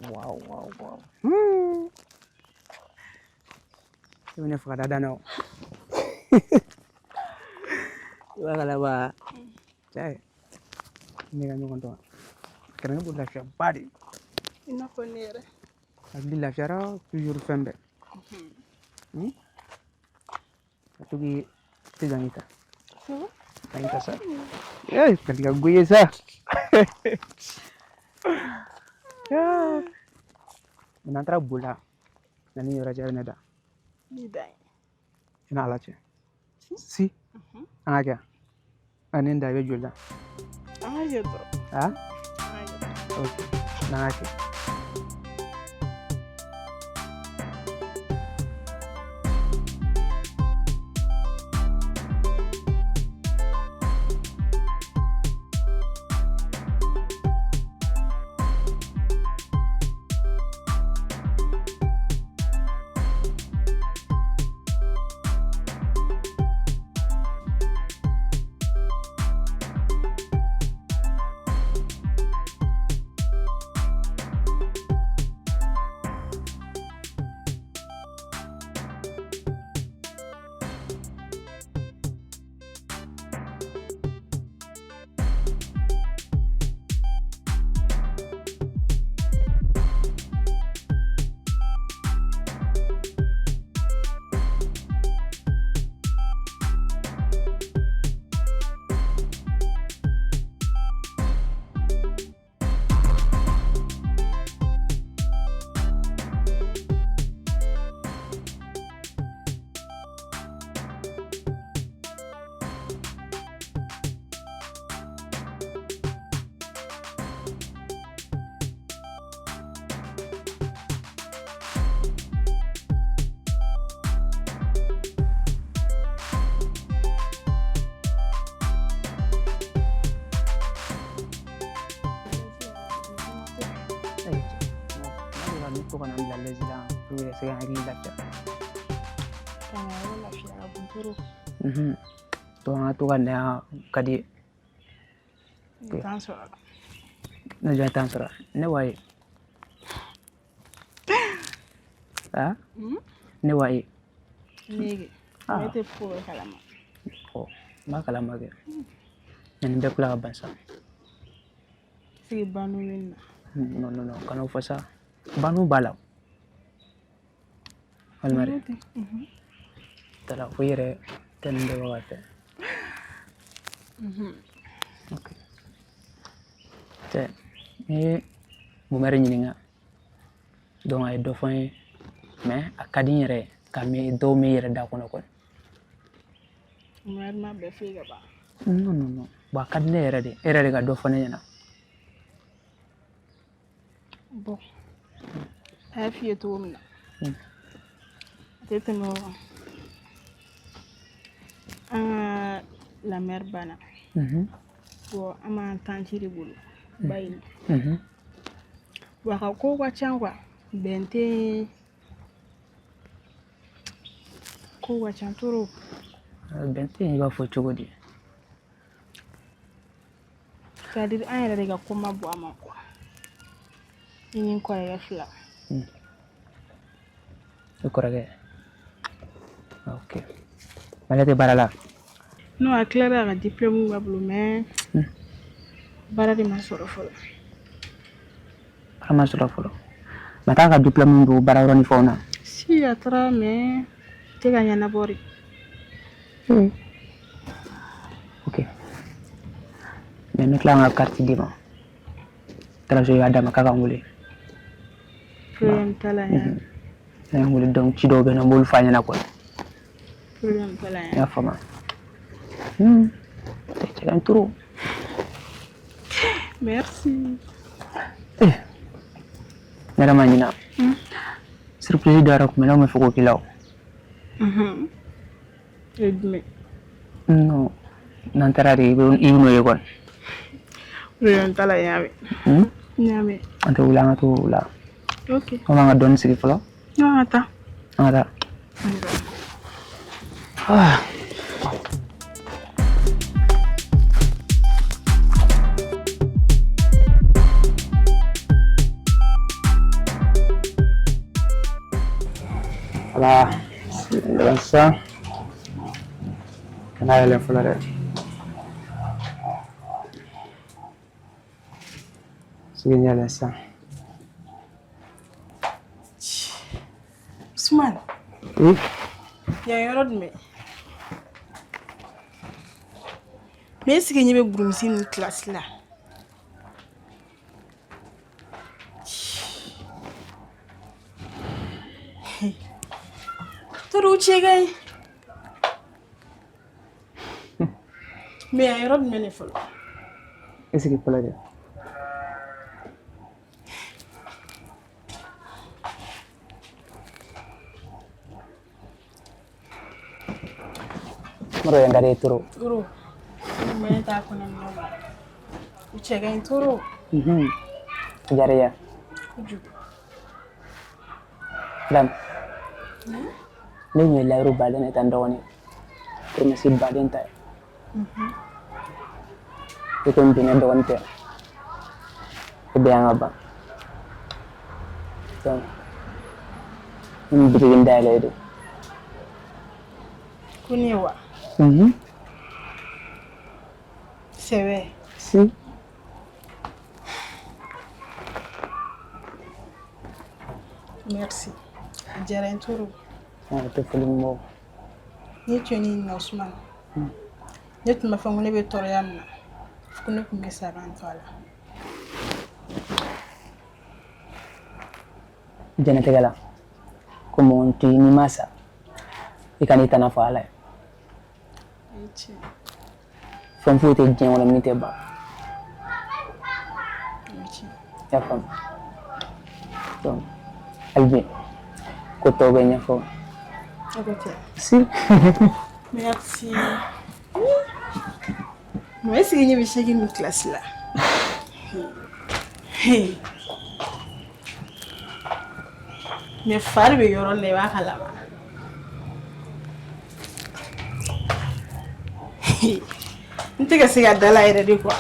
wow i bɛ ne faga da danna o i b'a kala wa cɛ ne ka ɲɔgɔn dɔn kɛra ne bolo lafiya ba de i n'a fɔ ne yɛrɛ hakili lafiyara toujours fɛn bɛɛ Tugi pegang ita. Pegang ita sa. Ketika gue sa. Menantara bola. Nani raja nada. Ni dai. Ina ala ce. Si. Anga. Ani da be jola. An ka jɛ dɔrɔn. Ah? An ka jɛ. Okay. N'an k'a kɛ. To kana bila lezi la pour que se hakili lafiya. Kana yɔrɔ lafiya ka bon trop. To an ka to ka na ka di. T'an sɔrɔ la. Ne jɔn t'an sɔrɔ ne wa ye. Ah? Ne wa ye. Nege. Ne tɛ foyi kalama. Ma kalama kɛ. Nin bɛɛ kila ka ban sa. Sigi banu min na. Non, kana o fɔ sa. Banu b'a la. Walima dɛ. Tala fo i yɛrɛ tɛ nin bɛɛ baga tɛ. Ok. Cɛ, n ye Mumɛri ɲininka. Donc a ye dɔ fɔ n ye. Mais a ka di n yɛrɛ ka dɔw min yɛrɛ da kɔnɔ kɔni. Mumɛri ma bɛɛ f'i ka ban. Non. Bon a ka di ne yɛrɛ de. E yɛrɛ de ka dɔ fɔ ne ɲɛna. Bon. A y'a f'i ye cogo min na. A tɛ tɛmɛ o kan. An ka lamɛri banna. Bon an b'an tanti de bolo. Ba in. Bon a ka ko ka ca quoi. Bɛn tɛ. Ko ka ca trop. Bɛn tɛ yen i b'a fɔ cogo di? C'est-à-dire an yɛrɛ de ka ko ma bɔ a ma quoi. I ni n kɔrɔkɛ fila. I kɔrɔkɛ? Ok. Ale tɛ baara la? Non, a tilara a ka diplôme b'a bolo mais baara de ma sɔrɔ fɔlɔ. Baara ma sɔrɔ fɔlɔ. Mais a t'a ka diplôme don baara yɔrɔ ni fɛnw na? Si a taara mais tɛ ka ɲɛnabɔ de. Ok. Mais ne tila an ka carte d'i ma. Taara so i b'a d'a ma k'a ka n wele. Problème t'a la yan. N'a ye n wele donc ci dɔw bɛ yen nɔ n b'olu f'a ɲɛna quoi. Problème t'a la yan. I y'a faamu. Tɛ cɛkan trop. Merci. Ne yɛrɛ ma ɲina. Surprise dɔ yɛrɛ tun bɛ ne tun bɛ fɛ k'o k'i la o. E jumɛn? Non, n'an taara de i bɛ n'o ye kɔni. Problème t'a la yan bɛ. Ɲaamɛ. An tɛ wuli an ka to o la. Ok. An b'an ka dɔɔni sigi fɔlɔ. Non, an ka taa. An ka taa. Voilà, c'est ça. Kana yɛlɛ fɔlɔ dɛ. Sigi yɛlɛ sisan. Usman. Oui. Yan yɔrɔ jumɛn? Mais est-ce que ɲɛ bɛ burumusi ni classe la? Toro cɛ ka ɲi. Mais a yɔrɔ jumɛn de fɔlɔ? Est-ce que fɔlɔ dɛ? Maro yang dari turu. Turu. Mana tak aku nak nama. Ucapan turu. Jari ya. Ujuk. Dan. Ni ni lalu badan itu andawani. Permisi badan tak. Itu punya doan tu. Kebiang apa? So, ini bikin daya itu. Kuniwa. C'est vrai. Si. Merci. Jara turu. Itu paling mau. Ni tuni na Usman. Ni tuma fa ngone be toryamna. Kuna kuma saban fala. Jana tegala. Como un tini masa. Ikan itana fala. Ichi. From food in general minute ba. Ichi. Ya fam. So, Alvin. Koto benya fo. Agote. Si. Merci. Moi c'est que je vais changer une classe là. Hey. Mais faire be yoro le wa kala ba. Nte ka se ka dala yɛrɛ de quoi.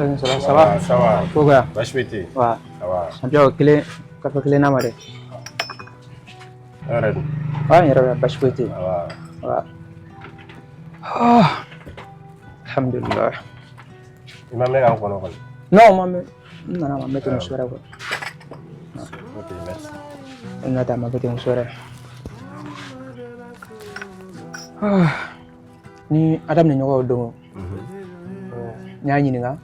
Ça va? Ça va. Pourquoi? Bashmiti. Ouais. Ça va. Champion clé, café clé na mare. Alright. Ouais, il y a bashmiti. Ouais. Ouais. Ah. Alhamdulillah. Imam ne kan kono kon. Non, moi non, ma mettre une soirée quoi. Ok, merci. On a ma mettre une soirée. Ah. Ni Adam ni ñoko do. Nya ñininga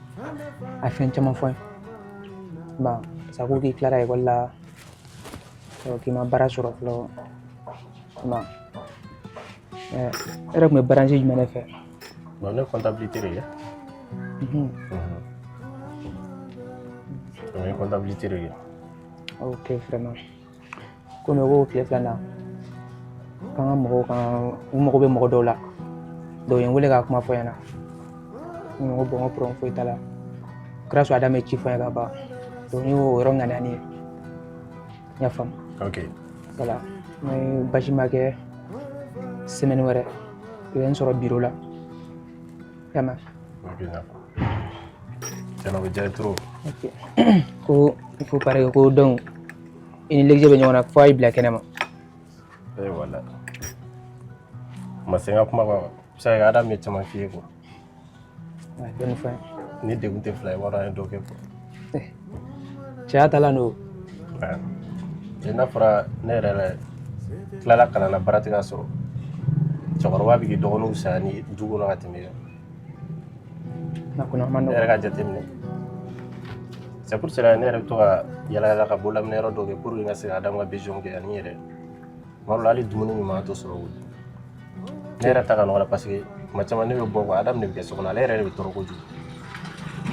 a fen chama foy. Ba, sa ko ki clara e wala so ki ma bara suro flo. Ma. Era me branché ju mene fe. Bon, ne comptabilité re. Ne comptabilité re. Ok, vraiment. Comme go clé plana. Quand mo ko be mo do la. Do yen wele ga kuma foy na. Ngo bongo prom foi tala grâce à dame chi foi gaba to ni wo ronga nani ya fam OK voilà mais bajima ke semaine wara yen soro bureau la yama OK na c'est no déjà trop OK ko il faut pareil ko donc une lecture be ñona foi black enema et voilà ma senga kuma ba sai ga dame chama fiye ko ouais bonne fois ni de gunte fly wara en doke ko cha tala no ina fara ne rele klala kana na baratiga so chokoro bi do no sani dugo no atimi na kuna mano ne ga jatemne c'est pour cela ne re to yala la ka bolam ne ro doke pour nga se adam ga bejon ke ani re maro lali dumuni mi ma to so ne re ta kana wala parce que ma chama ne bo adam ne ke so na le re be toro ko ju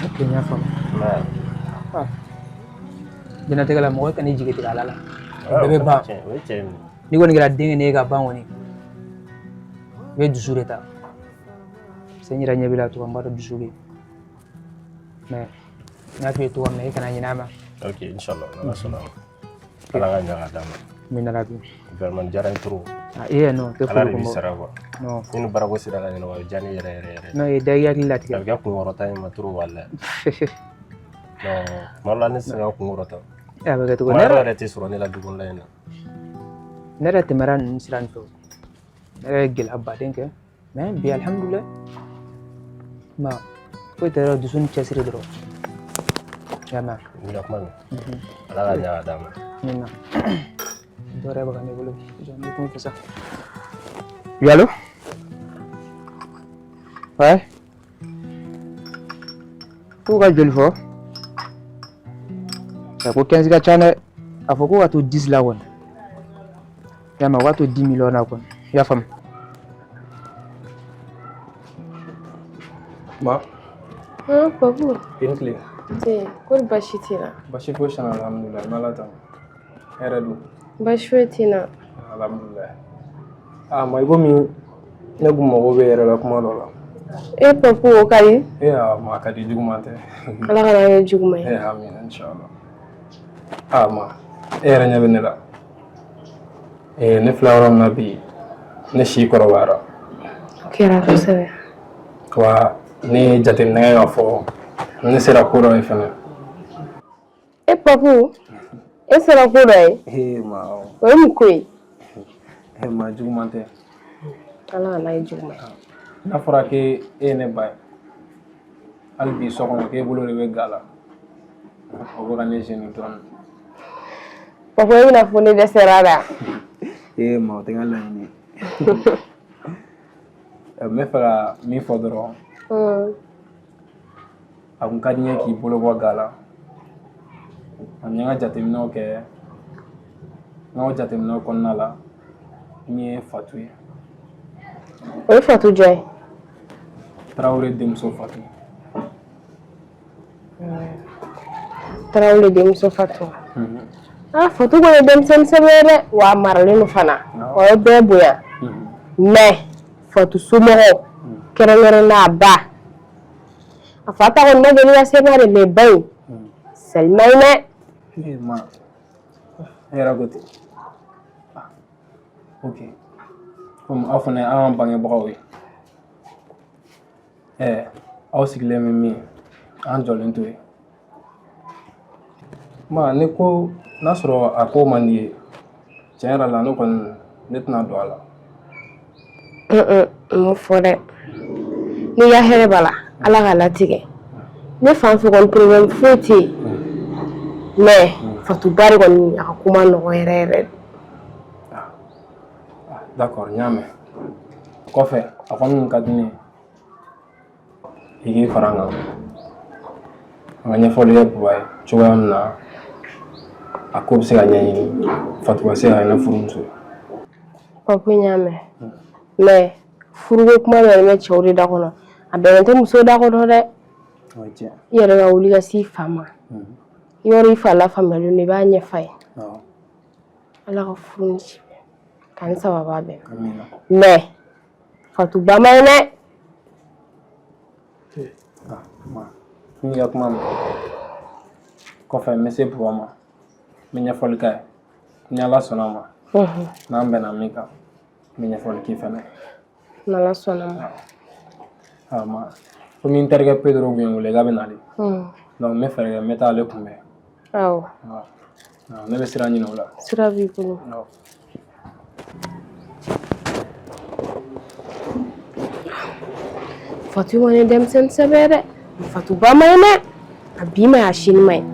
OK nya fam ah dina tegala mo kan ni jigiti ala la bebe ba we chen ni woni gra dinga ne ga ba woni we dusureta senyira nyabila to mbado dusuri mais na fi to me kana nyina ma OK inshallah na sona ala ga nya adam min na bi vraiment jaran trop no te ala bi sara ko no inu barago sira ga no jani yere no e da yakli lati ga ko ngorota ma trop wala no mala ne sa ko ngorota ya ba to nera rete suro ne la dugun la ina nera temaran siran to nera gel abba denke mais bi alhamdulillah ma ko tera dusun chasire dro ya ma ni la kuma ala ga nya adam nina dɔwɛrɛ bɛ ka ne bolo jɔn ne kun fɛ sa. Oui, allô? Ouais? Ko ka joli fɔ? Ko 15 ka ca dɛ. A fɔ ko ka to 10 la kɔni. Ya ma ka to 10 millions na kɔni. I y'a faamu? Ma. Papu. I ni tile. Kori baasi t'i la? Baasi foyi t'an na alhamdulilayi n bɛ Ala tanu. Hɛrɛ dun? Baasi foyi t'i la. Alhamdulilayi. Ma i komi ne kun mago bɛ yɛrɛ la kuma dɔ la. Papu o ka di? Ma a ka di juguman tɛ. Ala kana kɛ juguman ye. Amina inshallah. Ma e yɛrɛ ɲɛ bɛ ne la. Ne filɛ yɔrɔ min na bi ne si kɔrɔbayara. O kɛra kosɛbɛ. Wa ne ye jateminɛ kɛ k'a fɔ ne sera ko dɔ ye fɛnɛ. Papu e sera ko dɔ ye? Ma o ye mun ko ye? Ma juguman tɛ. Ala kana kɛ juguman ye. N'a fɔra k'e ye ne ba ye hali bi so kɔnɔ k'e bolo de bɛ ga la o bɛ ka ne gêner dɔɔnin. Papu e bɛna fɔ ne dɛsɛra la? Ma o tɛ n ka laɲini ye. N bɛ fɛ ka min fɔ dɔrɔn a kun ka di n ye k'i bolo bɔ ga la n ye n ka jateminɛw kɛ n ka jateminɛw kɔnɔna la n ye Fatu ye. O ye Fatu jɔn ye? Tarawele denmuso Fatu. Tarawele denmuso Fatu. Fatu kɔni ye denmisɛnnin sɛbɛ dɛ wa a maralen don fana o ye bɛɛ bonya mais Fatu somɔgɔw kɛrɛnkɛrɛnnenya a ba a fa ta kɔni ma deli ka se n'a de mais ba in sali ma ɲi dɛ. Ma e yɛrɛ ko ten. Ok komi aw fana y'an bangebagaw ye aw sigilen bɛ min an jɔlen to yen. Ne ko n'a sɔrɔ a ko man di ye tiɲɛ yɛrɛ la ne kɔni ne tɛna don a la. N m'o fɔ dɛ n'i ka hɛrɛ b'a la Ala ka latigɛ ne fan fɛ kɔni problème foyi tɛ yen mais Fatu ba de kɔni a ka ko man nɔgɔn yɛrɛ yɛrɛ. D'accord n y'a mɛn kɔfɛ a kɔni kun ka di ne ye i k'i fara n kan an ka ɲɛfɔli kɛ Buba ye cogoya min na a ko bɛ se ka ɲɛɲini Fatu ka se ka kɛ ne furumuso ye. Papu n y'a mɛn mais furuko kuma bɛ mɛn cɛw de da kɔnɔ a bɛnnen tɛ muso da kɔnɔ dɛ. I yɛrɛ ka wuli ka s'i fa ma i yɔrɔ i fa lafaamuyalen don i b'a ɲɛf'a ye Ala ka furu ni si k'ani sababa bɛn mais Fatu ba ma ye dɛ. N ka kuma mɛn kɔfɛ n bɛ se Buba ma n bɛ ɲɛfɔli k'a ye ni Ala sɔnna a ma n'an bɛnna min kan n bɛ ɲɛfɔli k'i fɛnɛ. N'Ala sɔnna a ma. Komi n terikɛ Pedro kun ye n wele k'a bɛ nale donc n bɛ fɛɛrɛ kɛ n bɛ taa ale kunbɛn. Awɔ. Ne bɛ sira ɲini o la. Sira b'i bolo. Fatu kɔni ye denmisɛnnin sɛbɛ dɛ Fatu ba ma ye dɛ a bi ma ye a sini ma ye.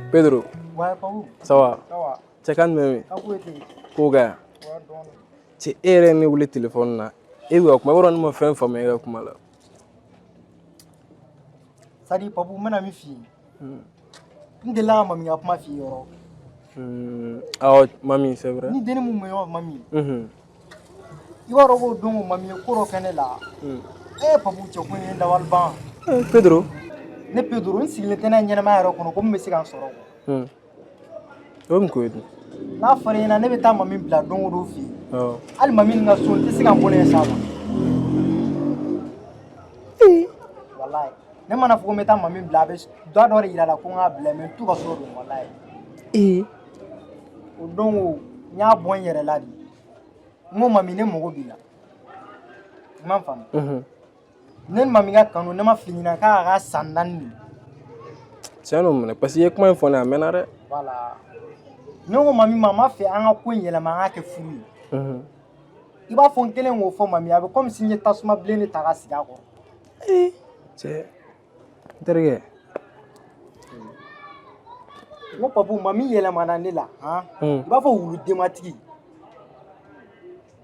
Pedro. Ouais, Papu. Ça va? Ça va. Cɛ kan jumɛn bɛ yen? Ka foyi tɛ yen. Ko ka yan? Cɛ e yɛrɛ ye ne wele telefɔni na e bɛ ka kuma yɔrɔ ne ma fɛn faamuya e ka kuma la. C'est à dire Papu n bɛna min f'i ye n delila ka mami ka kuma f'i ye yɔrɔ. Awɔ mami c'est vrai. Ni denni mun bɛ ɲɔgɔn fɛ mami i b'a dɔn k'o don ko mami ye ko dɔ kɛ ne la Papu cɛ ko in ye n dabali ban. Pedro. Ne Pedro n sigilen tɛ n'a ye ɲɛnamaya yɛrɛ kɔnɔ ko min bɛ se ka n sɔrɔ quoi. O ye mun ko ye dun? N'a fɔra ɲɛna ne bɛ taa mami bila don o don fɛ yen hali mami nin ka so n tɛ se ka n bolo yen s'a ma. Walayi ne mana fɔ ko n bɛ taa mami bila a bɛ dɔ dɔ de yira a la ko n k'a bila mais n t'u ka so don walayi. O don o n y'a bɔ n yɛrɛ la de n ko mami ne mago b'i la i m'a faamu ne ni mami ka kanu ne ma fili ɲinan k'a ka san 4 de Tiɲɛ don minɛ parce que i ye kuma in fɔ ne a mɛnna dɛ. Voilà. Ne ko mami mama fɛ an ka ko in yɛlɛma an ka kɛ furu ye. I b'a fɔ n kelen k'o fɔ mami a bɛ comme si n ye tasuma bilen de ta ka sigi a kɔrɔ. Cɛ n terikɛ. N ko papu mami yɛlɛmana ne la i b'a fɔ wulu denbatigi.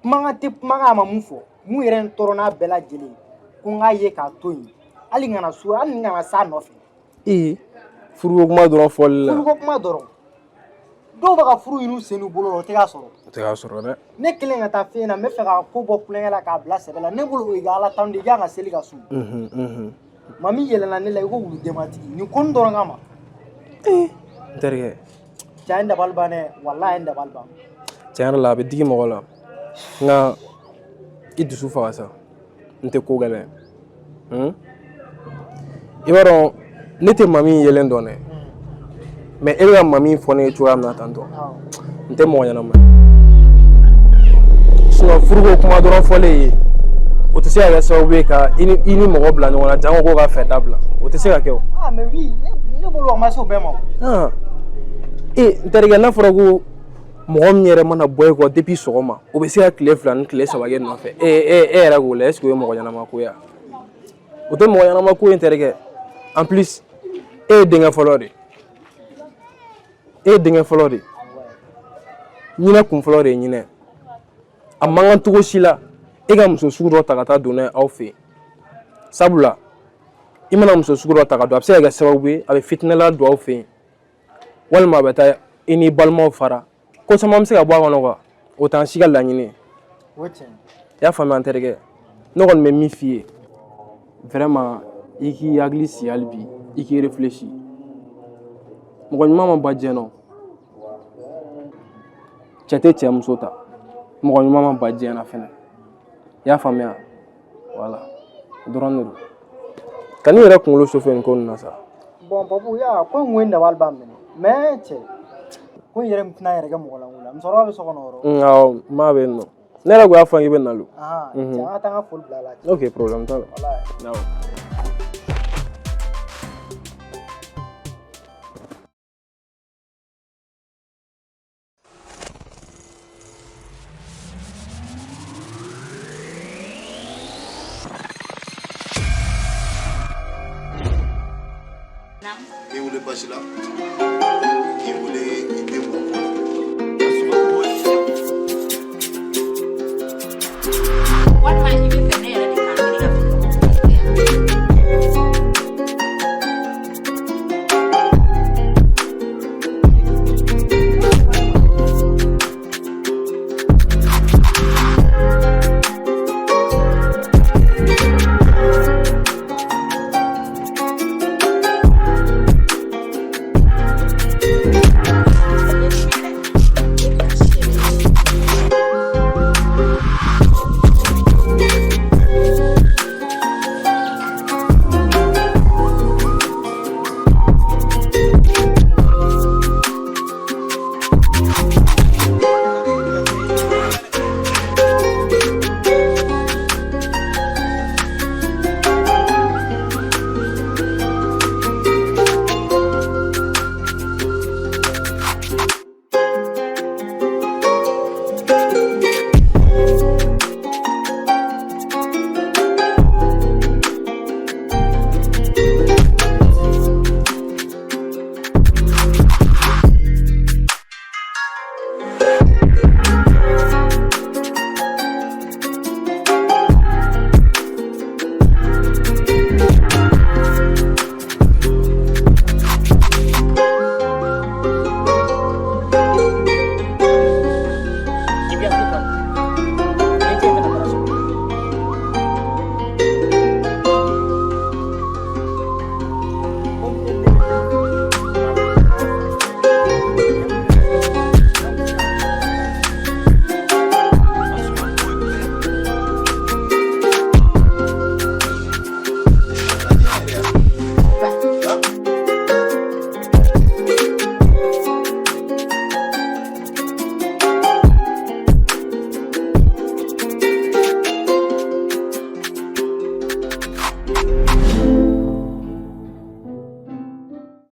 Kumakan tɛ kumakan a ma mun fɔ mun yɛrɛ n tɔɔrɔ n'a bɛɛ lajɛlen ko n k'a ye k'a to yen hali n kana so hali n kana s'a nɔfɛ. Furuko kuma dɔrɔn fɔli la. Furuko kuma dɔrɔn. Dɔw bɛ ka furu ɲini u sen n'u bolo la o tɛ k'a sɔrɔ. O tɛ k'a sɔrɔ dɛ. Ne kelen ka taa f'e ɲɛna n bɛ fɛ ka ko bɔ kulonkɛ la k'a bila sɛbɛ la ne bolo o ye Ala tan de i kan ka seli ka so. Mami yɛlɛnna ne la i ko wulu denbatigi nin ko nin dɔrɔn kama. N terikɛ. Cɛ ye n dabali ban dɛ walahi n dabali ban. Tiɲɛ yɛrɛ la a bɛ digi mɔgɔ la nka i dusu faga sa n tɛ ko gɛlɛn. I b'a dɔn ne tɛ mami yelen dɔn dɛ mais e bɛ ka mami fɔ ne ye cogoya min na tan tɔ n tɛ mɔgɔ ɲɛnama ye sinon furuko kuma dɔrɔn fɔlen ye o tɛ se ka kɛ sababu ye ka i ni mɔgɔ bila ɲɔgɔn na jango ko ka fɛ dabila o tɛ se ka kɛ o. Mais oui ne bolo a ma se o bɛɛ ma o. N terikɛ n'a fɔra ko mɔgɔ min yɛrɛ mana bɔ e kɔ depuis sɔgɔma o bɛ se ka tile 2 ni tile 3 kɛ nɔfɛ e yɛrɛ k'o la est ce que o ye mɔgɔ ɲɛnama ko ye wa o tɛ mɔgɔ ɲɛnama ko ye n terikɛ en plus e ye denkɛ fɔlɔ de ɲinɛ kun fɔlɔ de ye ɲinɛ a man kan cogo si la e ka muso sugu dɔ ta ka taa don n'a ye aw fɛ yen sabula i mana muso sugu dɔ ta ka don a bɛ se ka kɛ sababu ye a bɛ fitinɛla don aw fɛ yen walima a bɛ taa i ni balimaw fara ko caman bɛ se ka bɔ a kɔnɔ quoi o t'an si ka laɲini ye. O tiɲɛ. I y'a faamuya n terikɛ ne kɔni bɛ min f'i ye vraiment i k'i hakili sigi hali bi i k'i réfléchir mɔgɔ ɲuman ma ba diɲɛ na cɛ tɛ cɛ muso ta mɔgɔ ɲuman ma ba diɲɛ na fɛnɛ i y'a faamuya voilà o dɔrɔn de don ka n'i yɛrɛ kunkolo chauffer nin ko ninnu na sa. Bon papu ya ko in ko in dabali b'a minɛ mais cɛ ko in yɛrɛ tɛna yɛrɛ kɛ mɔgɔ lankolon la musokɔrɔba bɛ so kɔnɔ yɔrɔ. Awɔ maa bɛ yen nɔ ne yɛrɛ ko y'a fɔ k'i bɛ na lo. Cɛ an ka taa an ka foli bila a la. Ok problème t'a la. Awɔ. Ni wele basi la k'i wele